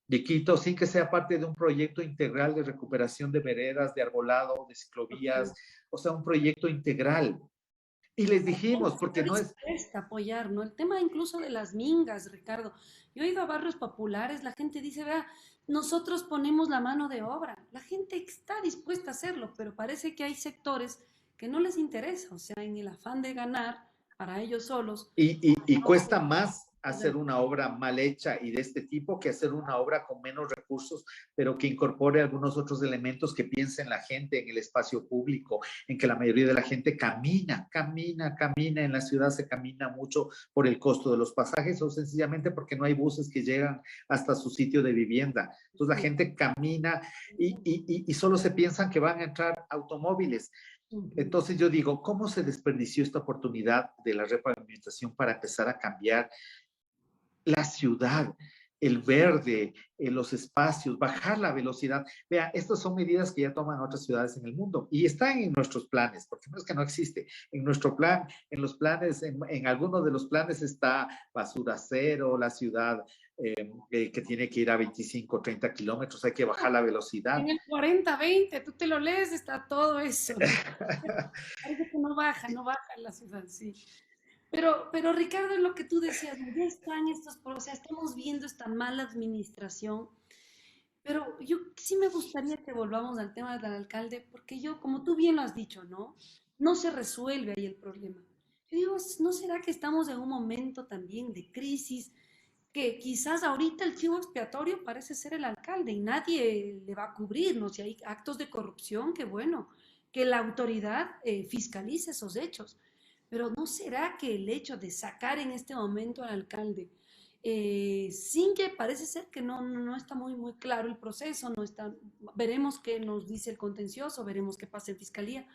de Quito sin que sea parte de un proyecto integral de recuperación de veredas, de arbolado, de ciclovías, o sea, un proyecto integral? Y les dijimos, porque Está no es... dispuesta a apoyar, ¿no? El tema incluso de las mingas, Ricardo. Yo he ido a barrios populares, la gente dice, vea, nosotros ponemos la mano de obra. La gente está dispuesta a hacerlo, pero parece que hay sectores que no les interesa, o sea, en el afán de ganar para ellos solos. Y No cuesta se- más hacer una obra mal hecha y de este tipo que hacer una obra con menos recursos, pero que incorpore algunos otros elementos que piense en la gente, en el espacio público, en que la mayoría de la gente camina, en la ciudad se camina mucho por el costo de los pasajes o sencillamente porque no hay buses que llegan hasta su sitio de vivienda. Entonces la gente camina y solo se piensan que van a entrar automóviles. Ujú. Entonces yo digo, ¿cómo se desperdició esta oportunidad de la repavimentación para empezar a cambiar la ciudad, el verde, los espacios, bajar la velocidad? Vea, estas son medidas que ya toman otras ciudades en el mundo y están en nuestros planes, porque no es que no existe. En nuestro plan, en los planes, en algunos de los planes está basura cero, la ciudad que tiene que ir a 25, 30 kilómetros, hay que bajar la velocidad. En el 40-20, tú te lo lees, está todo eso. Parece que no baja, no baja en la ciudad, sí. Pero Ricardo, es lo que tú decías, ¿no? Ya están estos, o sea, estamos viendo esta mala administración, pero yo sí me gustaría que volvamos al tema del alcalde, porque yo, como tú bien lo has dicho, ¿no? No se resuelve ahí el problema. Yo digo, ¿no será que estamos en un momento también de crisis, que quizás ahorita el chivo expiatorio parece ser el alcalde y nadie le va a cubrir, ¿no? Si hay actos de corrupción, qué bueno, que la autoridad fiscalice esos hechos. Pero ¿no será que el hecho de sacar en este momento al alcalde, sin que parece ser que no está muy claro el proceso, no está, veremos qué nos dice el contencioso, veremos qué pasa en fiscalía,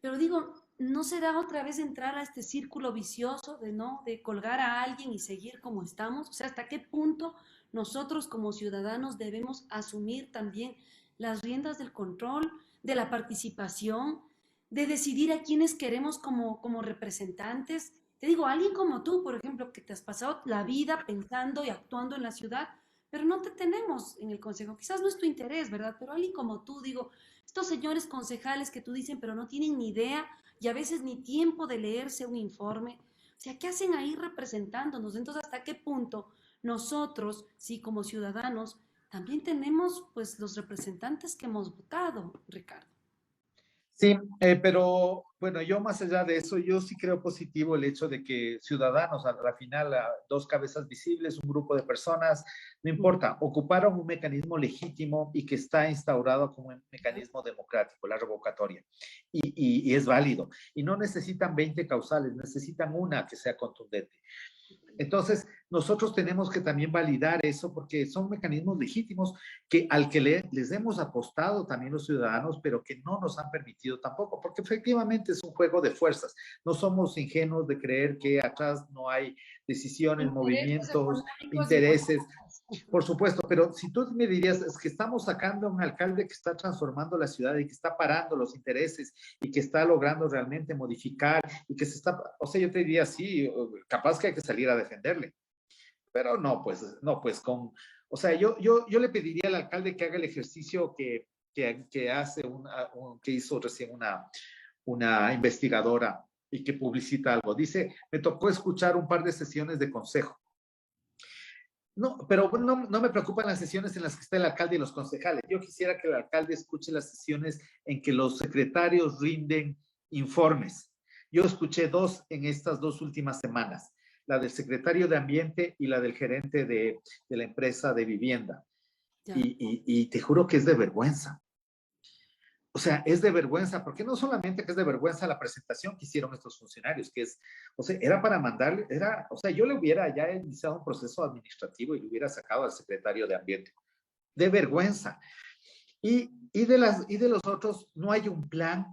pero digo, ¿no será otra vez entrar a este círculo vicioso de no, de colgar a alguien y seguir como estamos? O sea, ¿hasta qué punto nosotros como ciudadanos debemos asumir también las riendas del control, de la participación, de decidir a quiénes queremos como representantes? Te digo, alguien como tú, por ejemplo, que te has pasado la vida pensando y actuando en la ciudad, pero no te tenemos en el consejo. Quizás no es tu interés, ¿verdad? Pero alguien como tú, digo, estos señores concejales que tú dicen, pero no tienen ni idea y a veces ni tiempo de leerse un informe. O sea, ¿qué hacen ahí representándonos? Entonces, ¿hasta qué punto nosotros, sí, como ciudadanos, también tenemos pues los representantes que hemos votado, Ricardo? Sí, pero Bueno, yo más allá de eso, yo sí creo positivo el hecho de que ciudadanos, a la final, a dos cabezas visibles, un grupo de personas, no importa, ocuparon un mecanismo legítimo y que está instaurado como un mecanismo democrático, la revocatoria, y es válido. Y no necesitan 20 causales, necesitan una que sea contundente. Entonces, nosotros tenemos que también validar eso porque son mecanismos legítimos que al que les hemos apostado también los ciudadanos, pero que no nos han permitido tampoco, porque efectivamente es un juego de fuerzas. No somos ingenuos de creer que atrás no hay decisiones, Intereses movimientos, económicos y intereses. políticos. Por supuesto, pero si tú me dirías, es que estamos sacando a un alcalde que está transformando la ciudad y que está parando los intereses y que está logrando realmente modificar y que se está, o sea, yo te diría, sí, capaz que hay que salir a defenderle, pero no, pues, no, pues con, o sea, yo le pediría al alcalde que haga el ejercicio que hace que hizo recién una investigadora y que publicita algo. Dice, me tocó escuchar un par de sesiones de consejo. No, pero no me preocupan las sesiones en las que está el alcalde y los concejales. Yo quisiera que el alcalde escuche las sesiones en que los secretarios rinden informes. Yo escuché dos en estas dos últimas semanas, la del secretario de Ambiente y la del gerente de la empresa de vivienda. Ya. Y te juro que es de vergüenza. O sea, es de vergüenza, porque no solamente que es de vergüenza la presentación que hicieron estos funcionarios, que es, o sea, era para mandarle, era, o sea, yo le hubiera ya iniciado un proceso administrativo y le hubiera sacado al secretario de Ambiente. De vergüenza. Y de los otros, no hay un plan,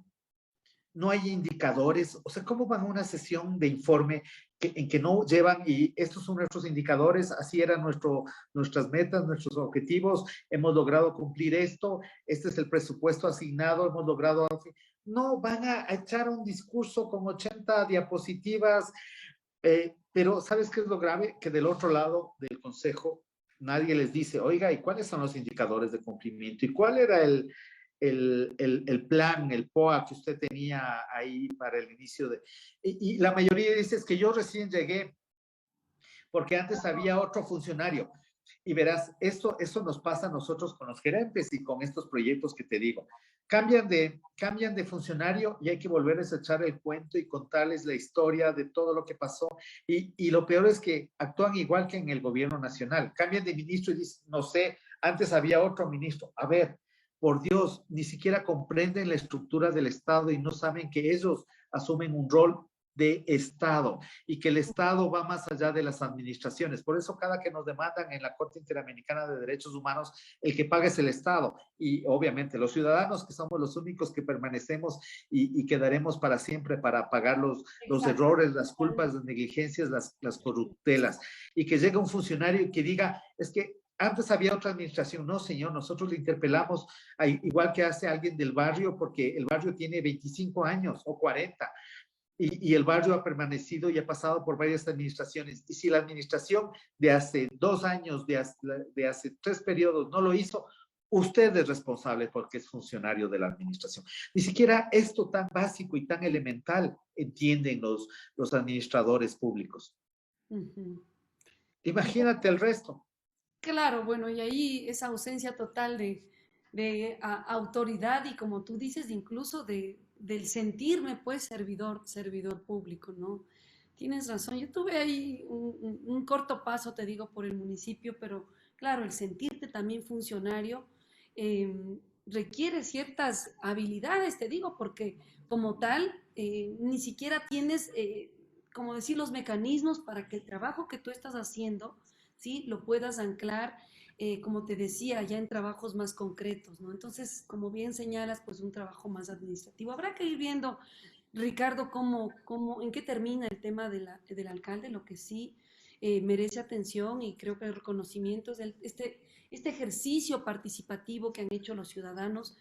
no hay indicadores, o sea, ¿cómo van a una sesión de informe en que no llevan, y estos son nuestros indicadores, así eran nuestras metas, nuestros objetivos, hemos logrado cumplir esto, este es el presupuesto asignado, hemos logrado... No, van a echar un discurso con 80 diapositivas, pero ¿sabes qué es lo grave? Que del otro lado del consejo nadie les dice, oiga, ¿y cuáles son los indicadores de cumplimiento? ¿Y cuál era el plan, el POA que usted tenía ahí para el inicio de... Y la mayoría dice, es que yo recién llegué porque antes había otro funcionario. Y verás, eso nos pasa a nosotros con los gerentes y con estos proyectos que te digo. Cambian de funcionario y hay que volverles a echar el cuento y contarles la historia de todo lo que pasó. Y lo peor es que actúan igual que en el gobierno nacional. Cambian de ministro y dicen, no sé, antes había otro ministro. A ver, por Dios, ni siquiera comprenden la estructura del Estado y no saben que ellos asumen un rol de Estado y que el Estado va más allá de las administraciones. Por eso cada que nos demandan en la Corte Interamericana de Derechos Humanos, el que paga es el Estado y obviamente los ciudadanos que somos los únicos que permanecemos y quedaremos para siempre para pagar los Exacto. errores, las culpas, las negligencias, las corruptelas. Y que llegue un funcionario y que diga, es que antes había otra administración. No, señor, nosotros le interpelamos igual que hace alguien del barrio, porque el barrio tiene 25 años o 40 y el barrio ha permanecido y ha pasado por varias administraciones. Y si la administración de hace 2 años, de hace 3 periodos no lo hizo, usted es responsable porque es funcionario de la administración. Ni siquiera esto tan básico y tan elemental entienden los administradores públicos. Ujú. Imagínate el resto. Claro, bueno, y ahí esa ausencia total de autoridad y como tú dices, incluso del sentirme pues servidor público, ¿no? Tienes razón, yo tuve ahí un corto paso, te digo, por el municipio, pero claro, el sentirte también funcionario eh, requiere ciertas habilidades, te digo, porque como tal, ni siquiera tienes, como decir, los mecanismos para que el trabajo que tú estás haciendo, ¿sí? Lo puedas anclar, como te decía, ya en trabajos más concretos, ¿no? Entonces, como bien señalas, pues un trabajo más administrativo. Habrá que ir viendo, Ricardo, en qué termina el tema del alcalde, lo que sí merece atención y creo que el reconocimiento es este ejercicio participativo que han hecho los ciudadanos,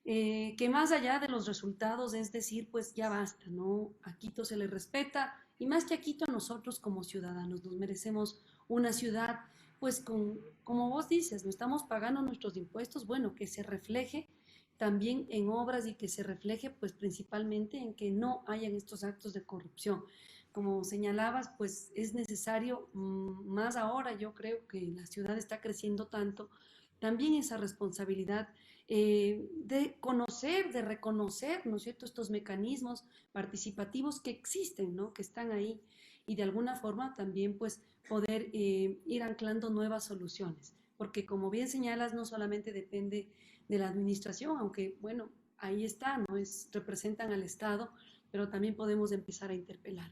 que más allá de los resultados es decir, pues ya basta, ¿no? A Quito se le respeta y más que a Quito a nosotros como ciudadanos nos merecemos una ciudad, pues como vos dices, no estamos pagando nuestros impuestos, bueno, que se refleje también en obras y que se refleje pues principalmente en que no hayan estos actos de corrupción. Como señalabas, pues es necesario, más ahora yo creo que la ciudad está creciendo tanto, también esa responsabilidad de conocer, de reconocer, ¿no es cierto?, estos mecanismos participativos que existen, ¿no?, que están ahí, y de alguna forma también pues poder ir anclando nuevas soluciones, porque como bien señalas, no solamente depende de la administración, aunque bueno, ahí está, ¿no? Representan al Estado, pero también podemos empezar a interpelar.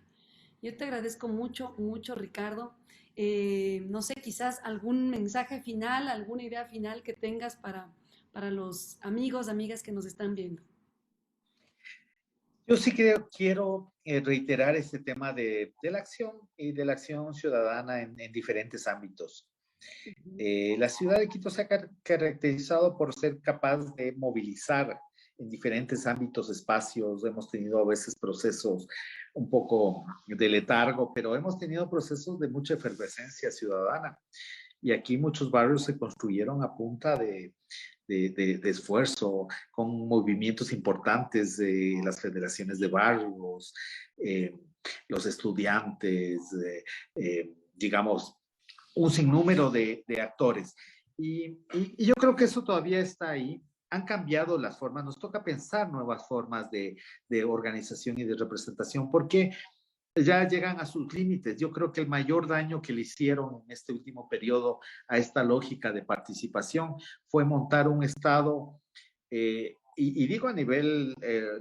Yo te agradezco mucho, mucho, Ricardo. No sé, quizás algún mensaje final, alguna idea final que tengas para los amigos, amigas que nos están viendo. Yo sí quiero reiterar este tema de la acción y de la acción ciudadana en diferentes ámbitos. Uh -huh. La ciudad de Quito se ha caracterizado por ser capaz de movilizar en diferentes ámbitos, espacios. Hemos tenido a veces procesos un poco de letargo, pero hemos tenido procesos de mucha efervescencia ciudadana. Y aquí muchos barrios se construyeron a punta de esfuerzo, con movimientos importantes de las federaciones de barrios, los estudiantes, digamos, un sinnúmero de actores. Y yo creo que eso todavía está ahí. Han cambiado las formas, nos toca pensar nuevas formas de organización y de representación, porque ya llegan a sus límites. Yo creo que el mayor daño que le hicieron en este último periodo a esta lógica de participación fue montar un Estado, y digo a nivel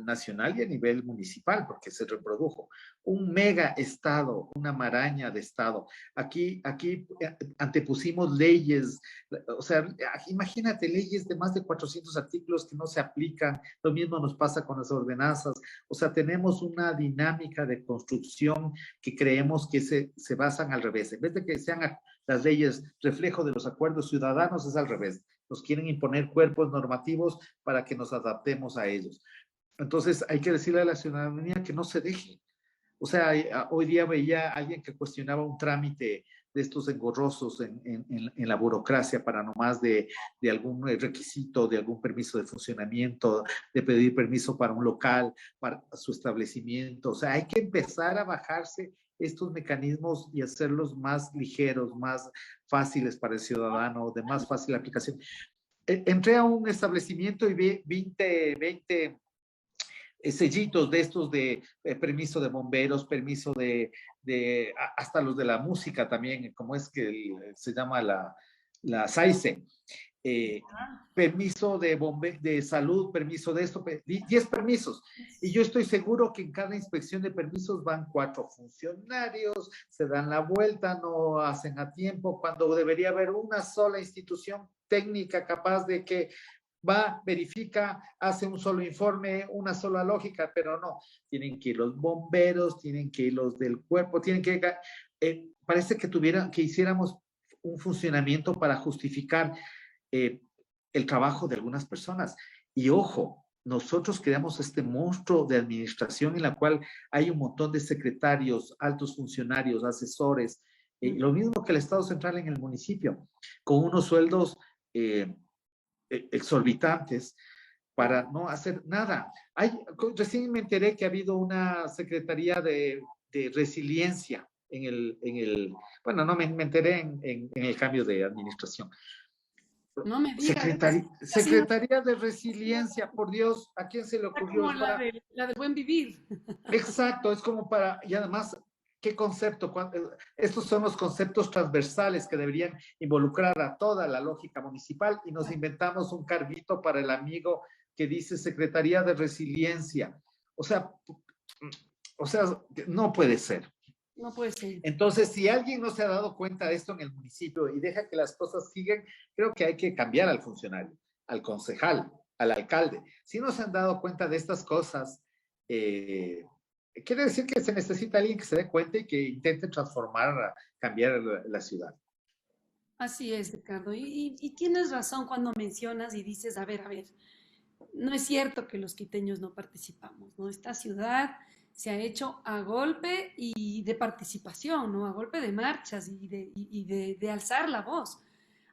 nacional y a nivel municipal, porque se reprodujo, un mega Estado, una maraña de Estado. Aquí antepusimos leyes, o sea, imagínate leyes de más de 400 artículos que no se aplican. Lo mismo nos pasa con las ordenanzas. O sea, tenemos una dinámica de construcción que creemos que se basan al revés. En vez de que sean las leyes reflejo de los acuerdos ciudadanos, es al revés. Nos quieren imponer cuerpos normativos para que nos adaptemos a ellos. Entonces, hay que decirle a la ciudadanía que no se deje. O sea, hoy día veía a alguien que cuestionaba un trámite de estos engorrosos en la burocracia para nomás de algún requisito, de algún permiso de funcionamiento, de pedir permiso para un local, para su establecimiento. O sea, hay que empezar a bajarse estos mecanismos y hacerlos más ligeros, más fáciles para el ciudadano, de más fácil aplicación. Entré a un establecimiento y vi 20 sellitos de estos de permiso de bomberos, permiso hasta los de la música también, como es que se llama la SAICE, permiso de salud, permiso de esto, 10 permisos. Y yo estoy seguro que en cada inspección de permisos van 4 funcionarios, se dan la vuelta, no hacen a tiempo, cuando debería haber una sola institución técnica capaz de que va, verifica, hace un solo informe, una sola lógica, pero no. Tienen que ir los bomberos, tienen que ir los del cuerpo, tienen que... parece que hiciéramos un funcionamiento para justificar el trabajo de algunas personas. Y ojo, nosotros creamos este monstruo de administración en la cual hay un montón de secretarios, altos funcionarios, asesores, lo mismo que el Estado Central en el municipio, con unos sueldos exorbitantes para no hacer nada. Recién me enteré que ha habido una secretaría de resiliencia bueno, no me enteré en el cambio de administración. No me digas. Secretaría de resiliencia, por Dios, ¿a quién se le ocurrió? Como la de buen vivir. Exacto, es como para, y además, ¿qué concepto? Estos son los conceptos transversales que deberían involucrar a toda la lógica municipal, y nos inventamos un carguito para el amigo que dice Secretaría de Resiliencia. O sea, no puede ser. No puede ser. Entonces, si alguien no se ha dado cuenta de esto en el municipio y deja que las cosas sigan, creo que hay que cambiar al funcionario, al concejal, al alcalde. Si no se han dado cuenta de estas cosas, quiere decir que se necesita alguien que se dé cuenta y que intente transformar, cambiar la ciudad. Así es, Ricardo. Y tienes razón cuando mencionas y dices, a ver, no es cierto que los quiteños no participamos, ¿no? Esta ciudad se ha hecho a golpe y de participación, ¿no? A golpe de marchas y de alzar la voz.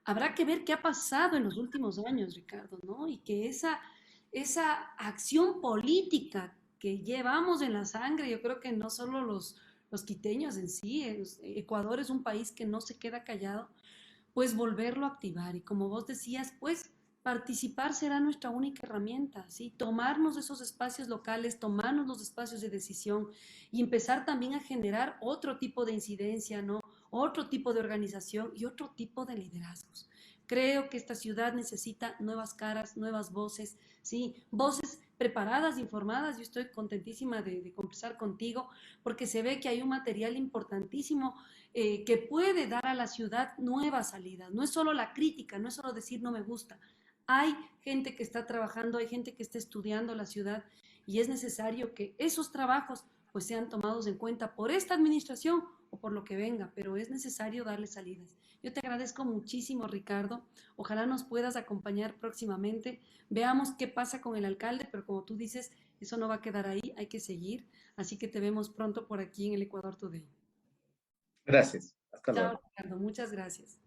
Habrá que ver qué ha pasado en los últimos años, Ricardo, ¿no? Y que esa acción política que llevamos en la sangre, yo creo que no solo los quiteños en sí, Ecuador es un país que no se queda callado, pues volverlo a activar. Y como vos decías, pues participar será nuestra única herramienta, ¿sí? Tomarnos esos espacios locales, tomarnos los espacios de decisión y empezar también a generar otro tipo de incidencia, ¿no? Otro tipo de organización y otro tipo de liderazgos. Creo que esta ciudad necesita nuevas caras, nuevas voces, ¿sí? Voces preparadas, informadas. Yo estoy contentísima de conversar contigo porque se ve que hay un material importantísimo que puede dar a la ciudad nuevas salidas. No es solo la crítica, no es solo decir no me gusta, hay gente que está trabajando, hay gente que está estudiando la ciudad y es necesario que esos trabajos pues sean tomados en cuenta por esta administración o por lo que venga, pero es necesario darle salidas. Yo te agradezco muchísimo, Ricardo. Ojalá nos puedas acompañar próximamente. Veamos qué pasa con el alcalde, pero como tú dices, eso no va a quedar ahí, hay que seguir. Así que te vemos pronto por aquí en el Ecuador Today. Gracias. Hasta Chao, luego. Ricardo. Muchas gracias.